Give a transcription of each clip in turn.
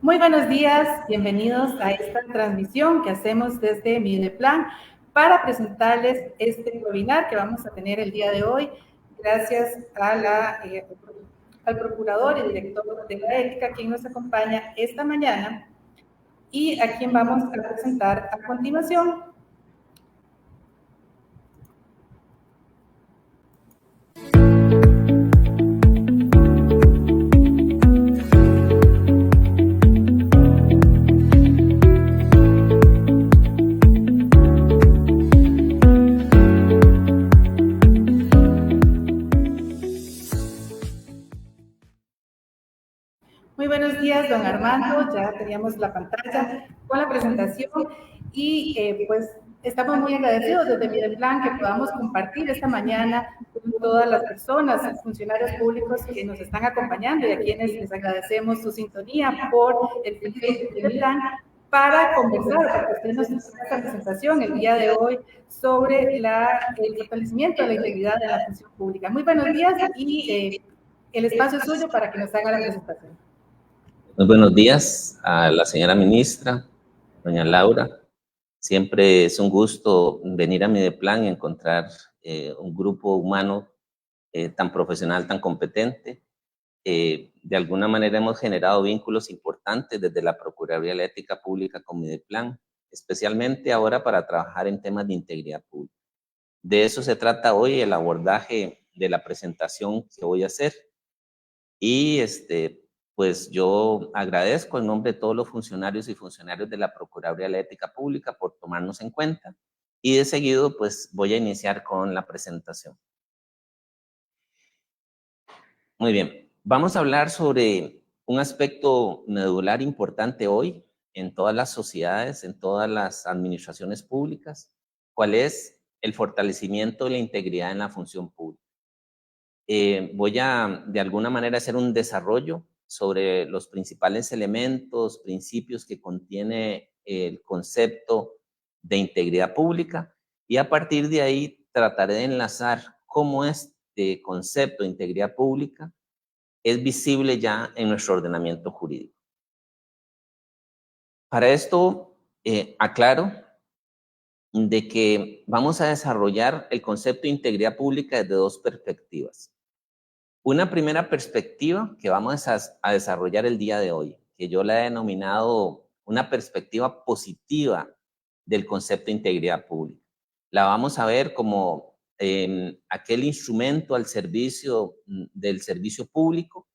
Muy buenos días, bienvenidos a esta transmisión que hacemos desde Mideplan para presentarles este webinar que vamos a tener el día de hoy, gracias a al procurador y director de la ética, quien nos acompaña esta mañana y a quien vamos a presentar a continuación. Muy buenos días, don Armando. Ya teníamos la pantalla con la presentación y pues estamos muy agradecidos desde Mideplan que podamos compartir esta mañana con todas las personas, funcionarios públicos que nos están acompañando y a quienes les agradecemos su sintonía por el Facebook de Mideplan para conversar, porque usted nos hizo esta presentación el día de hoy sobre el fortalecimiento de la integridad de la función pública. Muy buenos días y el espacio es suyo para que nos haga la presentación. Muy buenos días a la señora ministra, doña Laura. Siempre es un gusto venir a Mideplan y encontrar un grupo humano tan profesional, tan competente. De alguna manera hemos generado vínculos importantes desde la Procuraduría de la Ética Pública con Mideplan, especialmente ahora para trabajar en temas de integridad pública. De eso se trata hoy el abordaje de la presentación que voy a hacer. Y pues yo agradezco en nombre de todos los funcionarios y funcionarios de la Procuraduría de la Ética Pública por tomarnos en cuenta. Y de seguido, pues voy a iniciar con la presentación. Muy bien, vamos a hablar sobre un aspecto medular importante hoy en todas las sociedades, en todas las administraciones públicas, cuál es el fortalecimiento de la integridad en la función pública. Voy a, de alguna manera, hacer un desarrollo sobre los principales elementos, principios que contiene el concepto de integridad pública y a partir de ahí trataré de enlazar cómo este concepto de integridad pública es visible ya en nuestro ordenamiento jurídico. Para esto, aclaro de que vamos a desarrollar el concepto de integridad pública desde dos perspectivas. Una primera perspectiva que vamos a desarrollar el día de hoy, que yo la he denominado una perspectiva positiva del concepto de integridad pública. La vamos a ver como aquel instrumento al servicio del servicio público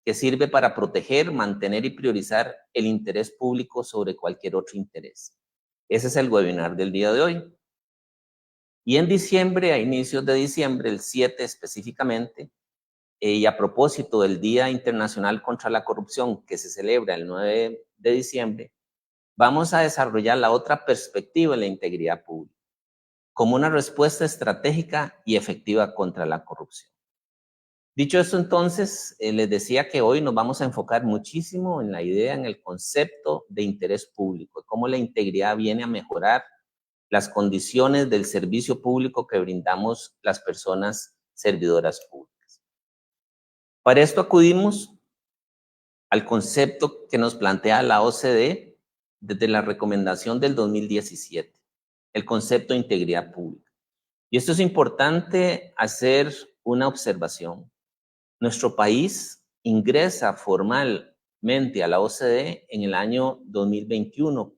que sirve para proteger, mantener y priorizar el interés público sobre cualquier otro interés. Ese es el webinar del día de hoy. Y en diciembre, a inicios de diciembre, el 7 específicamente, y a propósito del Día Internacional contra la Corrupción que se celebra el 9 de diciembre, vamos a desarrollar la otra perspectiva de la integridad pública, como una respuesta estratégica y efectiva contra la corrupción. Dicho esto, entonces, les decía que hoy nos vamos a enfocar muchísimo en la idea, en el concepto de interés público, cómo la integridad viene a mejorar las condiciones del servicio público que brindamos las personas servidoras públicas. Para esto acudimos al concepto que nos plantea la OCDE desde la recomendación del 2017, el concepto de integridad pública. Y esto es importante hacer una observación. Nuestro país ingresa formalmente a la OCDE en el año 2021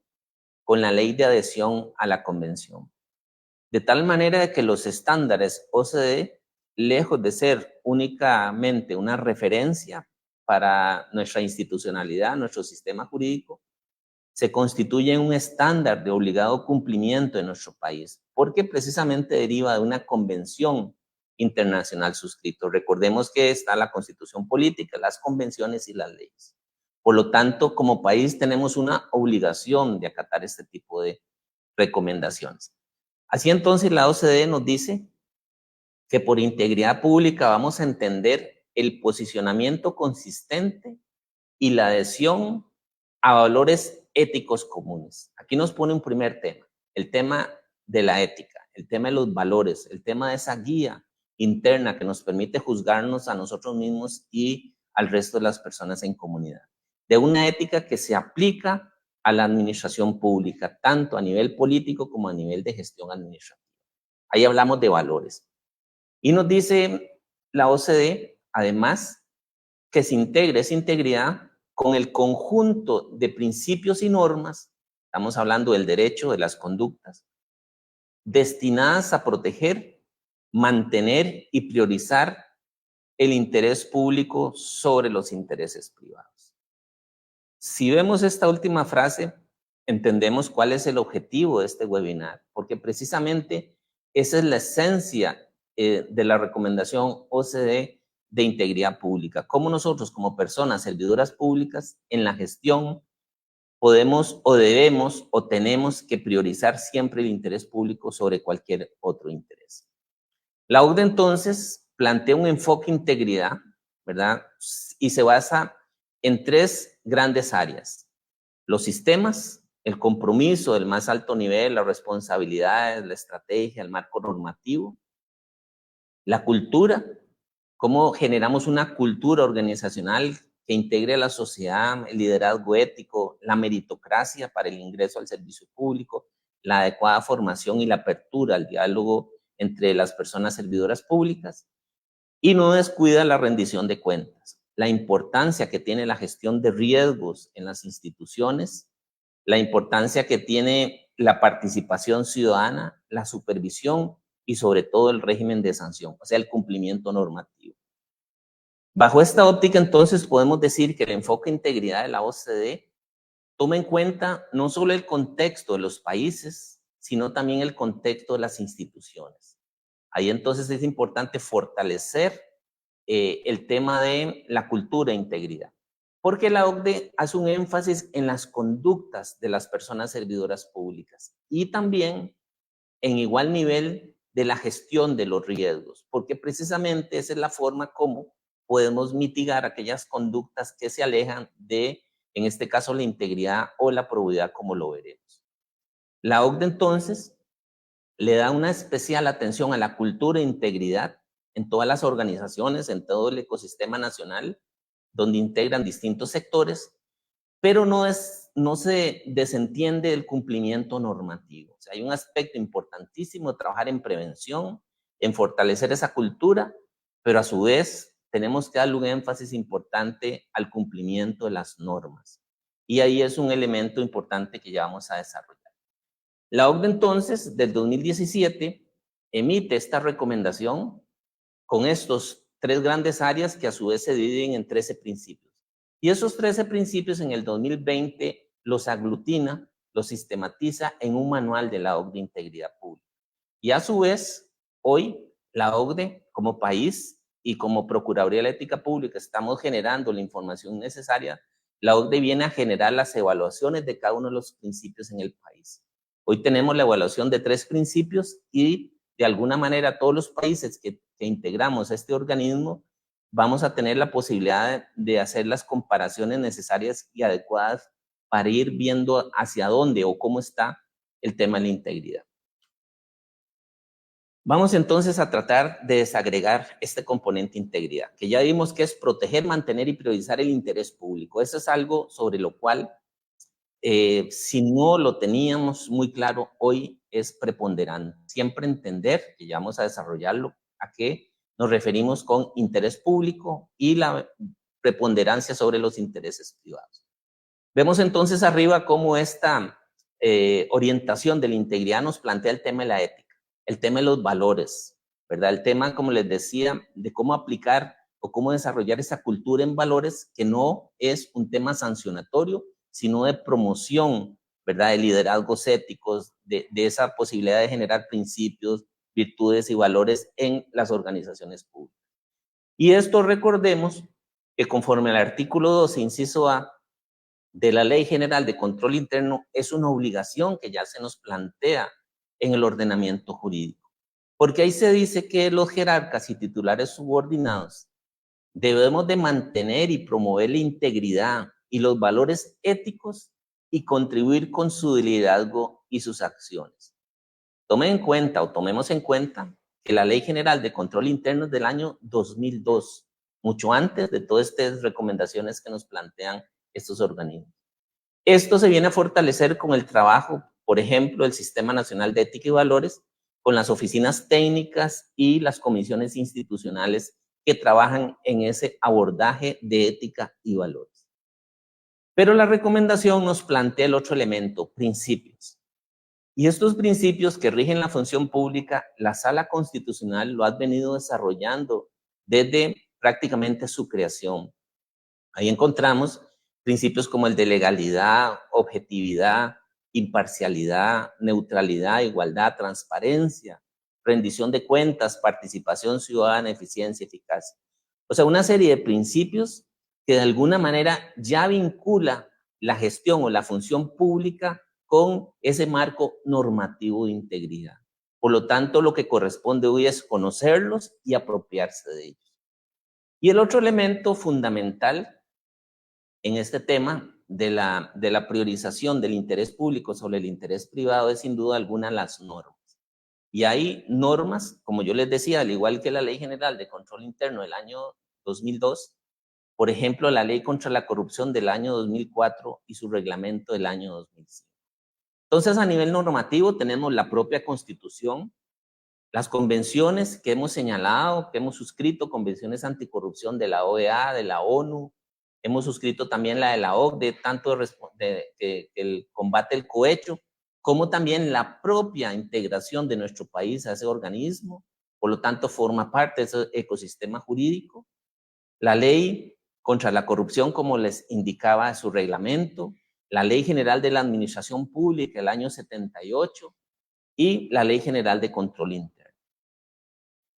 con la ley de adhesión a la convención. De tal manera que los estándares OCDE, lejos de ser únicamente una referencia para nuestra institucionalidad, nuestro sistema jurídico, se constituye un estándar de obligado cumplimiento en nuestro país, porque precisamente deriva de una convención internacional suscrita. Recordemos que está la Constitución Política, las convenciones y las leyes. Por lo tanto, como país tenemos una obligación de acatar este tipo de recomendaciones. Así entonces la OCDE nos dice que por integridad pública vamos a entender el posicionamiento consistente y la adhesión a valores éticos comunes. Aquí nos pone un primer tema, el tema de la ética, el tema de los valores, el tema de esa guía interna que nos permite juzgarnos a nosotros mismos y al resto de las personas en comunidad. de una ética que se aplica a la administración pública, tanto a nivel político como a nivel de gestión administrativa. Ahí hablamos de valores. Y nos dice la OCDE, además, que se integre esa integridad con el conjunto de principios y normas, estamos hablando del derecho, de las conductas, destinadas a proteger, mantener y priorizar el interés público sobre los intereses privados. Si vemos esta última frase, entendemos cuál es el objetivo de este webinar, porque precisamente esa es la esencia de la recomendación OCDE de integridad pública. Cómo nosotros como personas servidoras públicas en la gestión podemos o debemos o tenemos que priorizar siempre el interés público sobre cualquier otro interés. La OCDE entonces plantea un enfoque integridad, ¿verdad? Y se basa en 3 grandes áreas: los sistemas, el compromiso del más alto nivel, las responsabilidades, la estrategia, el marco normativo, la cultura, cómo generamos una cultura organizacional que integre a la sociedad, el liderazgo ético, la meritocracia para el ingreso al servicio público, la adecuada formación y la apertura al diálogo entre las personas servidoras públicas, y no descuida la rendición de cuentas, la importancia que tiene la gestión de riesgos en las instituciones, la importancia que tiene la participación ciudadana, la supervisión y sobre todo el régimen de sanción, o sea, el cumplimiento normativo. Bajo esta óptica, entonces, podemos decir que el enfoque de integridad de la OCDE toma en cuenta no solo el contexto de los países, sino también el contexto de las instituciones. Ahí entonces es importante fortalecer el tema de la cultura de integridad, porque la OCDE hace un énfasis en las conductas de las personas servidoras públicas y también en igual nivel de la gestión de los riesgos, porque precisamente esa es la forma como podemos mitigar aquellas conductas que se alejan de, en este caso, la integridad o la probidad, como lo veremos. La OCDE entonces le da una especial atención a la cultura de integridad en todas las organizaciones, en todo el ecosistema nacional, donde integran distintos sectores, pero no se desentiende del cumplimiento normativo. O sea, hay un aspecto importantísimo de trabajar en prevención, en fortalecer esa cultura, pero a su vez tenemos que darle un énfasis importante al cumplimiento de las normas. Y ahí es un elemento importante que ya vamos a desarrollar. La OCDE entonces, del 2017, emite esta recomendación con estos 3 grandes áreas que a su vez se dividen en 13 principios. Y esos 13 principios en el 2020 los aglutina, los sistematiza en un manual de la OCDE de Integridad Pública. Y a su vez, hoy la OCDE como país y como Procuraduría de la Ética Pública estamos generando la información necesaria. La OCDE viene a generar las evaluaciones de cada uno de los principios en el país. Hoy tenemos la evaluación de 3 principios y de alguna manera todos los países que integramos a este organismo vamos a tener la posibilidad de hacer las comparaciones necesarias y adecuadas para ir viendo hacia dónde o cómo está el tema de la integridad. Vamos entonces a tratar de desagregar este componente integridad, que ya vimos que es proteger, mantener y priorizar el interés público. Eso es algo sobre lo cual si no lo teníamos muy claro, hoy es preponderante. Siempre entender, que ya vamos a desarrollarlo, a qué nos referimos con interés público y la preponderancia sobre los intereses privados. Vemos entonces arriba cómo esta orientación de la integridad nos plantea el tema de la ética, el tema de los valores, ¿verdad? El tema, como les decía, de cómo aplicar o cómo desarrollar esa cultura en valores, que no es un tema sancionatorio, sino de promoción, ¿verdad? De liderazgos éticos, de esa posibilidad de generar principios, virtudes y valores en las organizaciones públicas. Y esto recordemos que conforme al artículo 12, inciso A, de la Ley General de Control Interno, es una obligación que ya se nos plantea en el ordenamiento jurídico. Porque ahí se dice que los jerarcas y titulares subordinados debemos de mantener y promover la integridad y los valores éticos y contribuir con su liderazgo y sus acciones. Tomemos en cuenta que la Ley General de Control Interno es del año 2002, mucho antes de todas estas recomendaciones que nos plantean estos organismos. Esto se viene a fortalecer con el trabajo, por ejemplo, del Sistema Nacional de Ética y Valores, con las oficinas técnicas y las comisiones institucionales que trabajan en ese abordaje de ética y valores. Pero la recomendación nos plantea el otro elemento, principios. Y estos principios que rigen la función pública, la Sala Constitucional lo ha venido desarrollando desde prácticamente su creación. Ahí encontramos principios como el de legalidad, objetividad, imparcialidad, neutralidad, igualdad, transparencia, rendición de cuentas, participación ciudadana, eficiencia, eficacia. O sea, una serie de principios que de alguna manera ya vincula la gestión o la función pública con ese marco normativo de integridad. Por lo tanto, lo que corresponde hoy es conocerlos y apropiarse de ellos. Y el otro elemento fundamental en este tema de la priorización del interés público sobre el interés privado es sin duda alguna las normas. Y hay normas, como yo les decía, al igual que la Ley General de Control Interno del año 2002, por ejemplo, la Ley contra la Corrupción del año 2004 y su reglamento del año 2005. Entonces, a nivel normativo tenemos la propia Constitución, las convenciones que hemos señalado, que hemos suscrito, convenciones anticorrupción de la OEA, de la ONU, hemos suscrito también la de la OCDE, tanto el combate al cohecho, como también la propia integración de nuestro país a ese organismo, por lo tanto forma parte de ese ecosistema jurídico. La ley contra la corrupción, como les indicaba su reglamento, la Ley General de la Administración Pública del año 78 y la Ley General de Control Interno.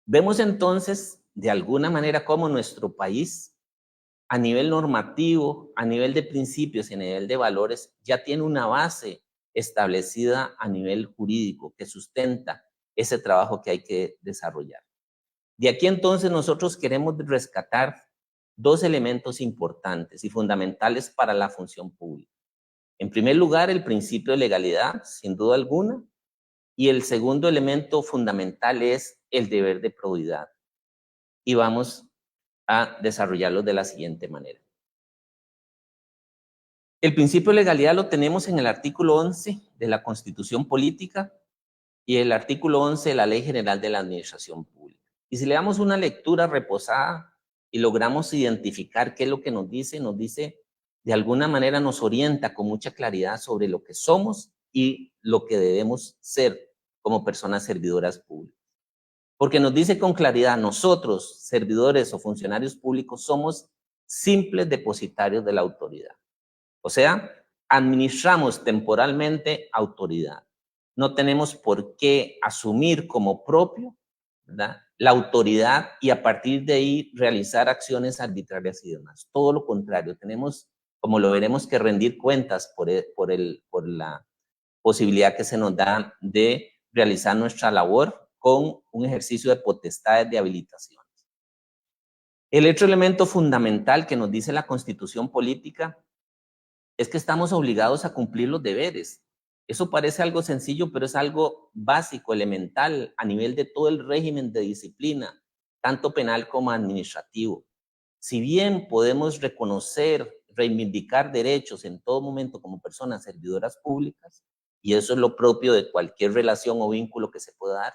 Vemos entonces, de alguna manera, cómo nuestro país, a nivel normativo, a nivel de principios y a nivel de valores, ya tiene una base establecida a nivel jurídico que sustenta ese trabajo que hay que desarrollar. De aquí entonces nosotros queremos rescatar dos elementos importantes y fundamentales para la función pública. En primer lugar, el principio de legalidad, sin duda alguna, y el segundo elemento fundamental es el deber de probidad. Y vamos a desarrollarlo de la siguiente manera. El principio de legalidad lo tenemos en el artículo 11 de la Constitución Política y el artículo 11 de la Ley General de la Administración Pública. Y si le damos una lectura reposada y logramos identificar qué es lo que nos dice, de alguna manera nos orienta con mucha claridad sobre lo que somos y lo que debemos ser como personas servidoras públicas. Porque nos dice con claridad, nosotros, servidores o funcionarios públicos, somos simples depositarios de la autoridad. O sea, administramos temporalmente autoridad. No tenemos por qué asumir como propio, ¿verdad?, la autoridad y a partir de ahí realizar acciones arbitrarias y demás. Todo lo contrario, tenemos, como lo veremos, que rendir cuentas por la posibilidad que se nos da de realizar nuestra labor con un ejercicio de potestades de habilitaciones. El otro elemento fundamental que nos dice la Constitución Política es que estamos obligados a cumplir los deberes. Eso parece algo sencillo, pero es algo básico, elemental, a nivel de todo el régimen de disciplina, tanto penal como administrativo. Si bien podemos reconocer, reivindicar derechos en todo momento como personas servidoras públicas, y eso es lo propio de cualquier relación o vínculo que se pueda dar,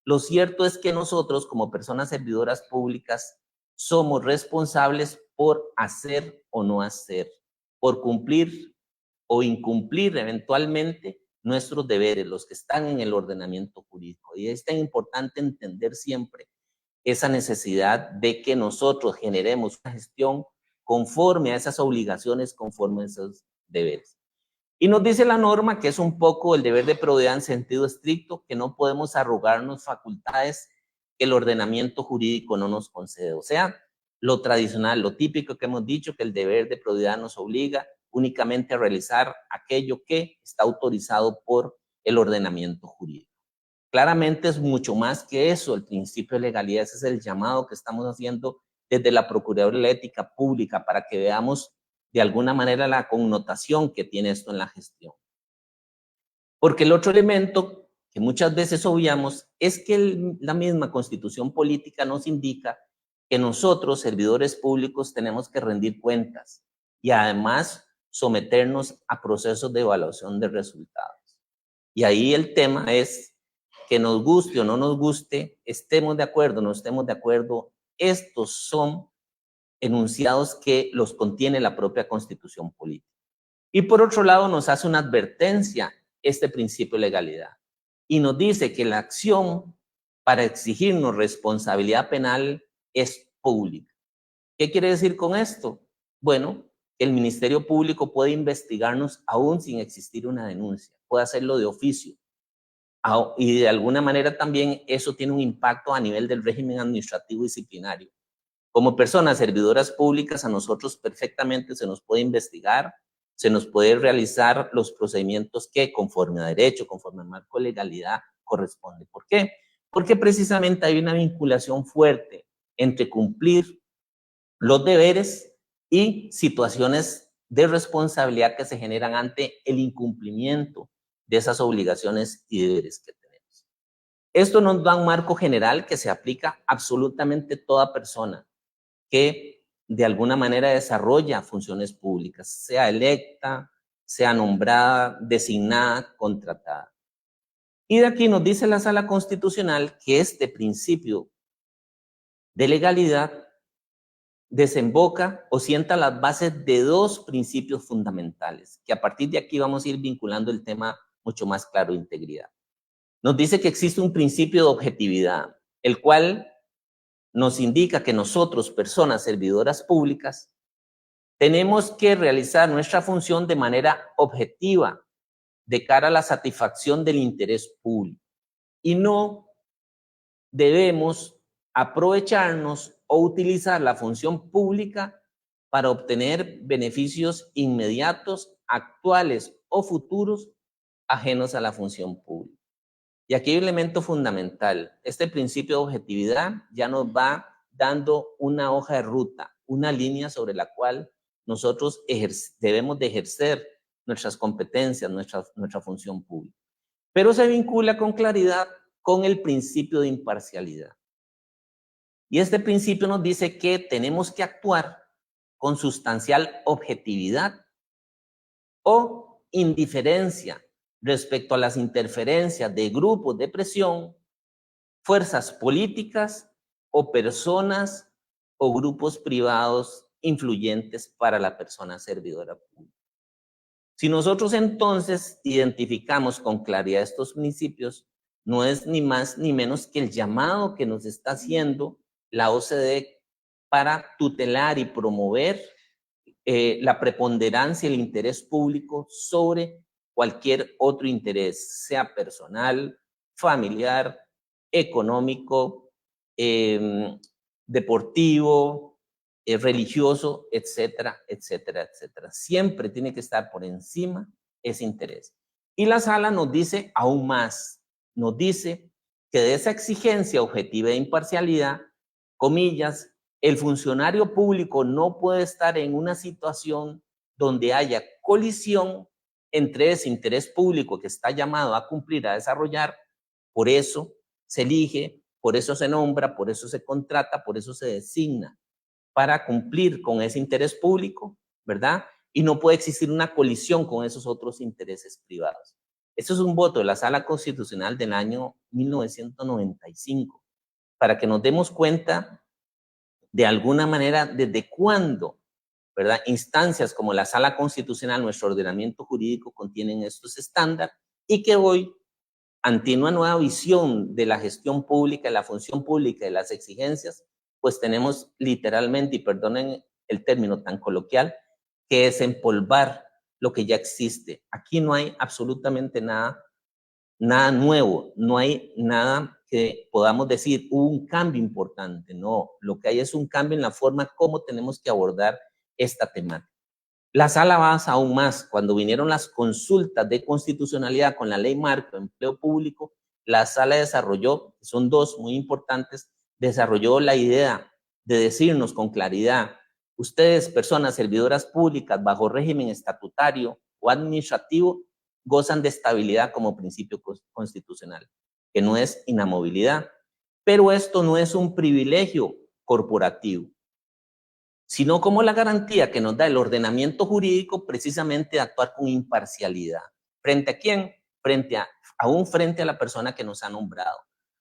lo cierto es que nosotros como personas servidoras públicas somos responsables por hacer o no hacer, por cumplir o incumplir eventualmente nuestros deberes, los que están en el ordenamiento jurídico. Y es tan importante entender siempre esa necesidad de que nosotros generemos una gestión conforme a esas obligaciones, conforme a esos deberes. Y nos dice la norma que es un poco el deber de probidad en sentido estricto, que no podemos arrogarnos facultades que el ordenamiento jurídico no nos concede. O sea, lo tradicional, lo típico que hemos dicho, que el deber de probidad nos obliga únicamente a realizar aquello que está autorizado por el ordenamiento jurídico. Claramente es mucho más que eso, el principio de legalidad. Ese es el llamado que estamos haciendo desde la Procuraduría de la Ética Pública para que veamos de alguna manera la connotación que tiene esto en la gestión. Porque el otro elemento que muchas veces obviamos es que la misma Constitución Política nos indica que nosotros, servidores públicos, tenemos que rendir cuentas y además someternos a procesos de evaluación de resultados. Y ahí el tema es que nos guste o no nos guste, estemos de acuerdo o no estemos de acuerdo, estos son enunciados que los contiene la propia Constitución política. Y por otro lado nos hace una advertencia este principio de legalidad y nos dice que la acción para exigirnos responsabilidad penal es pública. ¿Qué quiere decir con esto? Bueno, el Ministerio Público puede investigarnos aún sin existir una denuncia, puede hacerlo de oficio. Y de alguna manera también eso tiene un impacto a nivel del régimen administrativo disciplinario. Como personas servidoras públicas, a nosotros perfectamente se nos puede investigar, se nos puede realizar los procedimientos que conforme a derecho, conforme al marco de legalidad corresponde. ¿Por qué? Porque precisamente hay una vinculación fuerte entre cumplir los deberes y situaciones de responsabilidad que se generan ante el incumplimiento de esas obligaciones y deberes que tenemos. Esto nos da un marco general que se aplica a absolutamente toda persona que de alguna manera desarrolla funciones públicas, sea electa, sea nombrada, designada, contratada. Y de aquí nos dice la Sala Constitucional que este principio de legalidad desemboca o sienta las bases de dos principios fundamentales, que a partir de aquí vamos a ir vinculando el tema mucho más claro de integridad. Nos dice que existe un principio de objetividad, el cual nos indica que nosotros, personas servidoras públicas, tenemos que realizar nuestra función de manera objetiva de cara a la satisfacción del interés público y no debemos aprovecharnos o utilizar la función pública para obtener beneficios inmediatos, actuales o futuros ajenos a la función pública. Y aquí hay un elemento fundamental. Este principio de objetividad ya nos va dando una hoja de ruta, una línea sobre la cual nosotros debemos de ejercer nuestras competencias, nuestra función pública. Pero se vincula con claridad con el principio de imparcialidad. Y este principio nos dice que tenemos que actuar con sustancial objetividad o indiferencia respecto a las interferencias de grupos de presión, fuerzas políticas o personas o grupos privados influyentes para la persona servidora pública. Si nosotros entonces identificamos con claridad estos principios, no es ni más ni menos que el llamado que nos está haciendo la OCDE para tutelar y promover la preponderancia y el interés público sobre cualquier otro interés, sea personal, familiar, económico, deportivo, religioso, etcétera, etcétera, etcétera. Siempre tiene que estar por encima ese interés. Y la sala nos dice aún más, nos dice que de esa exigencia objetiva de imparcialidad, comillas, el funcionario público no puede estar en una situación donde haya colisión entre ese interés público que está llamado a cumplir, a desarrollar. Por eso se elige, por eso se nombra, por eso se contrata, por eso se designa, para cumplir con ese interés público, ¿verdad? Y no puede existir una colisión con esos otros intereses privados. Esto es un voto de la Sala Constitucional del año 1995, para que nos demos cuenta de alguna manera desde cuándo, ¿verdad? Instancias como la Sala Constitucional, nuestro ordenamiento jurídico contienen estos estándares y que hoy, ante una nueva visión de la gestión pública, de la función pública, de las exigencias, pues tenemos literalmente, y perdonen el término tan coloquial, que desempolvar lo que ya existe. Aquí no hay absolutamente nada nuevo, no hay nada que podamos decir un cambio importante, no, lo que hay es un cambio en la forma como tenemos que abordar esta temática. La sala avanza aún más. Cuando vinieron las consultas de constitucionalidad con la ley marco de empleo público, la sala desarrolló, son dos muy importantes, desarrolló la idea de decirnos con claridad, ustedes, personas servidoras públicas bajo régimen estatutario o administrativo, gozan de estabilidad como principio constitucional, que no es inamovilidad. Pero esto no es un privilegio corporativo, sino como la garantía que nos da el ordenamiento jurídico precisamente de actuar con imparcialidad. ¿Frente a quién? Aún frente a la persona que nos ha nombrado,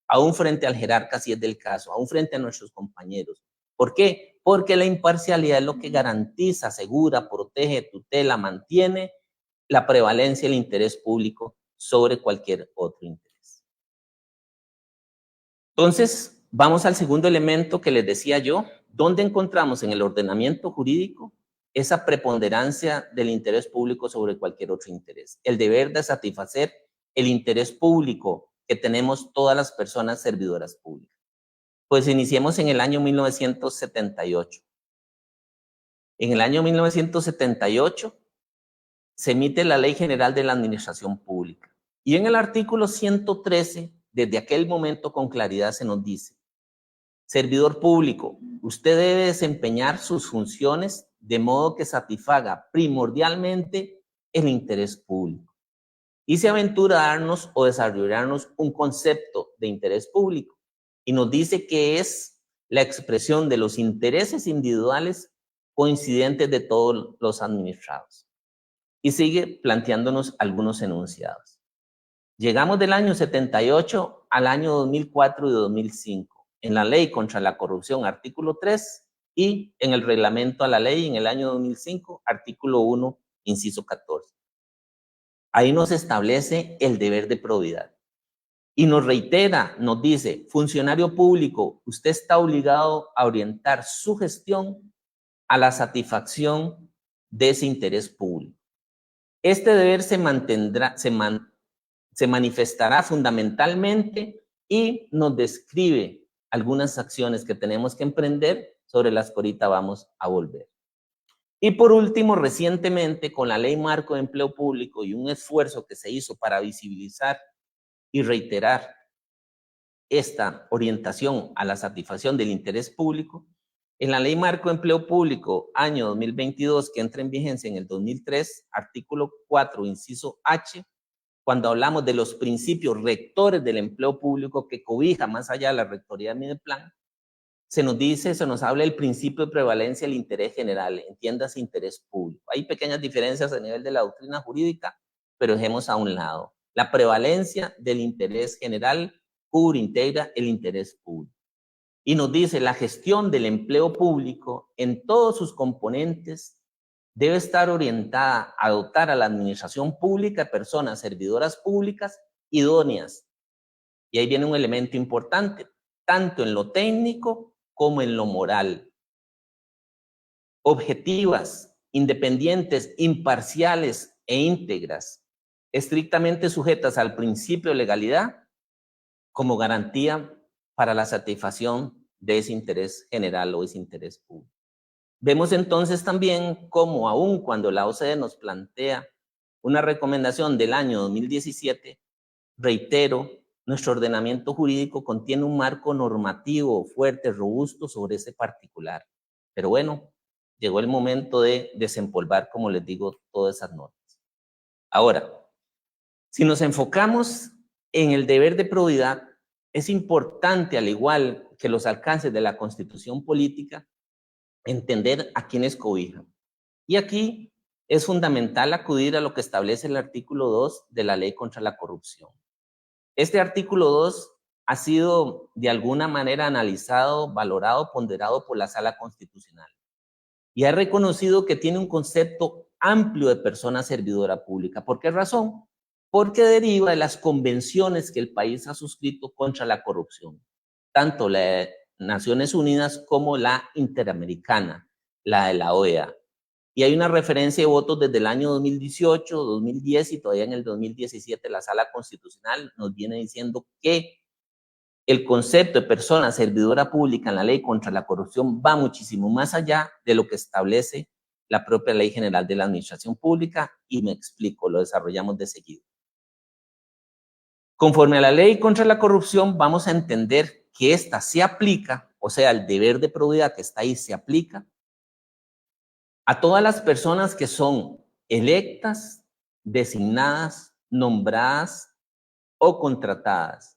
aún frente al jerarca si es del caso, aún frente a nuestros compañeros. ¿Por qué? Porque la imparcialidad es lo que garantiza, asegura, protege, tutela, mantiene la prevalencia del interés público sobre cualquier otro interés. Entonces, vamos al segundo elemento que les decía yo. ¿Dónde encontramos en el ordenamiento jurídico esa preponderancia del interés público sobre cualquier otro interés? El deber de satisfacer el interés público que tenemos todas las personas servidoras públicas. Pues iniciemos en el año 1978. En el año 1978 se emite la Ley General de la Administración Pública. Y en el artículo 113, desde aquel momento con claridad se nos dice: servidor público, usted debe desempeñar sus funciones de modo que satisfaga primordialmente el interés público. Y se aventura a darnos o desarrollarnos un concepto de interés público. Y nos dice que es la expresión de los intereses individuales coincidentes de todos los administrados. Y sigue planteándonos algunos enunciados. Llegamos del año 78 al año 2004 y 2005. En la Ley contra la Corrupción, artículo 3, y en el reglamento a la ley en el año 2005, artículo 1, inciso 14. Ahí nos establece el deber de probidad. Y nos reitera, nos dice: funcionario público, usted está obligado a orientar su gestión a la satisfacción de ese interés público. Este deber se manifestará fundamentalmente y nos describe algunas acciones que tenemos que emprender, sobre las que ahorita vamos a volver. Y por último, recientemente, con la Ley Marco de Empleo Público y un esfuerzo que se hizo para visibilizar y reiterar esta orientación a la satisfacción del interés público, en la Ley Marco de Empleo Público, año 2022, que entra en vigencia en el 2003, artículo 4, inciso H, cuando hablamos de los principios rectores del empleo público que cobija más allá de la rectoría de Mideplan, se nos habla del principio de prevalencia del interés general, entiéndase interés público. Hay pequeñas diferencias a nivel de la doctrina jurídica, pero dejemos a un lado. La prevalencia del interés general cubre, integra el interés público. Y nos dice: la gestión del empleo público en todos sus componentes debe estar orientada a dotar a la administración pública de personas servidoras públicas idóneas. Y ahí viene un elemento importante, tanto en lo técnico como en lo moral. Objetivas, independientes, imparciales e íntegras, estrictamente sujetas al principio de legalidad como garantía para la satisfacción de ese interés general o ese interés público. Vemos entonces también cómo, aun cuando la OCDE nos plantea una recomendación del año 2017, reitero, nuestro ordenamiento jurídico contiene un marco normativo fuerte, robusto sobre ese particular. Pero bueno, llegó el momento de desempolvar, como les digo, todas esas normas. Ahora, si nos enfocamos en el deber de probidad, es importante, al igual que los alcances de la Constitución política, entender a quiénes cobijan. Y aquí es fundamental acudir a lo que establece el artículo 2 de la Ley contra la Corrupción. Este artículo 2 ha sido de alguna manera analizado, valorado, ponderado por la Sala Constitucional y ha reconocido que tiene un concepto amplio de persona servidora pública. ¿Por qué razón? Porque deriva de las convenciones que el país ha suscrito contra la corrupción, tanto la de Naciones Unidas como la interamericana, la de la OEA. Y hay una referencia de votos desde el año 2018, 2010 y todavía en el 2017 la Sala Constitucional nos viene diciendo que el concepto de persona servidora pública en la Ley contra la Corrupción va muchísimo más allá de lo que establece la propia Ley General de la Administración Pública, y me explico, lo desarrollamos de seguido. Conforme a la Ley contra la Corrupción, vamos a entender que esta se aplica, o sea, el deber de probidad que está ahí se aplica a todas las personas que son electas, designadas, nombradas o contratadas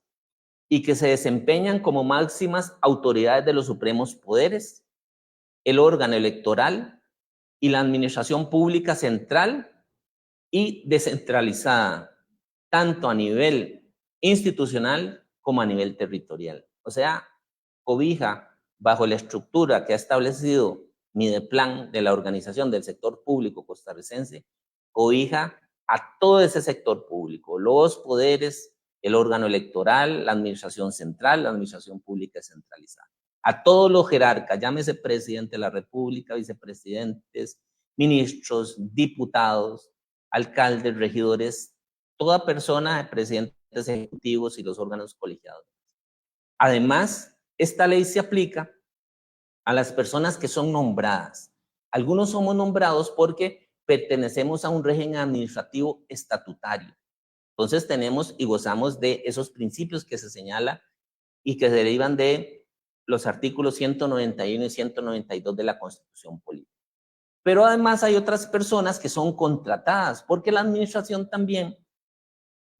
y que se desempeñan como máximas autoridades de los supremos poderes el órgano electoral y la administración pública central y descentralizada, tanto a nivel institucional como a nivel territorial. O sea, cobija bajo la estructura que ha establecido Mideplan de la Organización del Sector Público Costarricense, cobija a todo ese sector público, los poderes, el órgano electoral, la administración central, la administración pública descentralizada. A todos los jerarcas, llámese presidente de la República, vicepresidentes, ministros, diputados, alcaldes, regidores, toda persona, presidentes ejecutivos y los órganos colegiados. Además, esta ley se aplica a las personas que son nombradas. Algunos somos nombrados porque pertenecemos a un régimen administrativo estatutario. Entonces tenemos y gozamos de esos principios que se señala y que se derivan de los artículos 191 y 192 de la Constitución Política. Pero además hay otras personas que son contratadas porque la administración también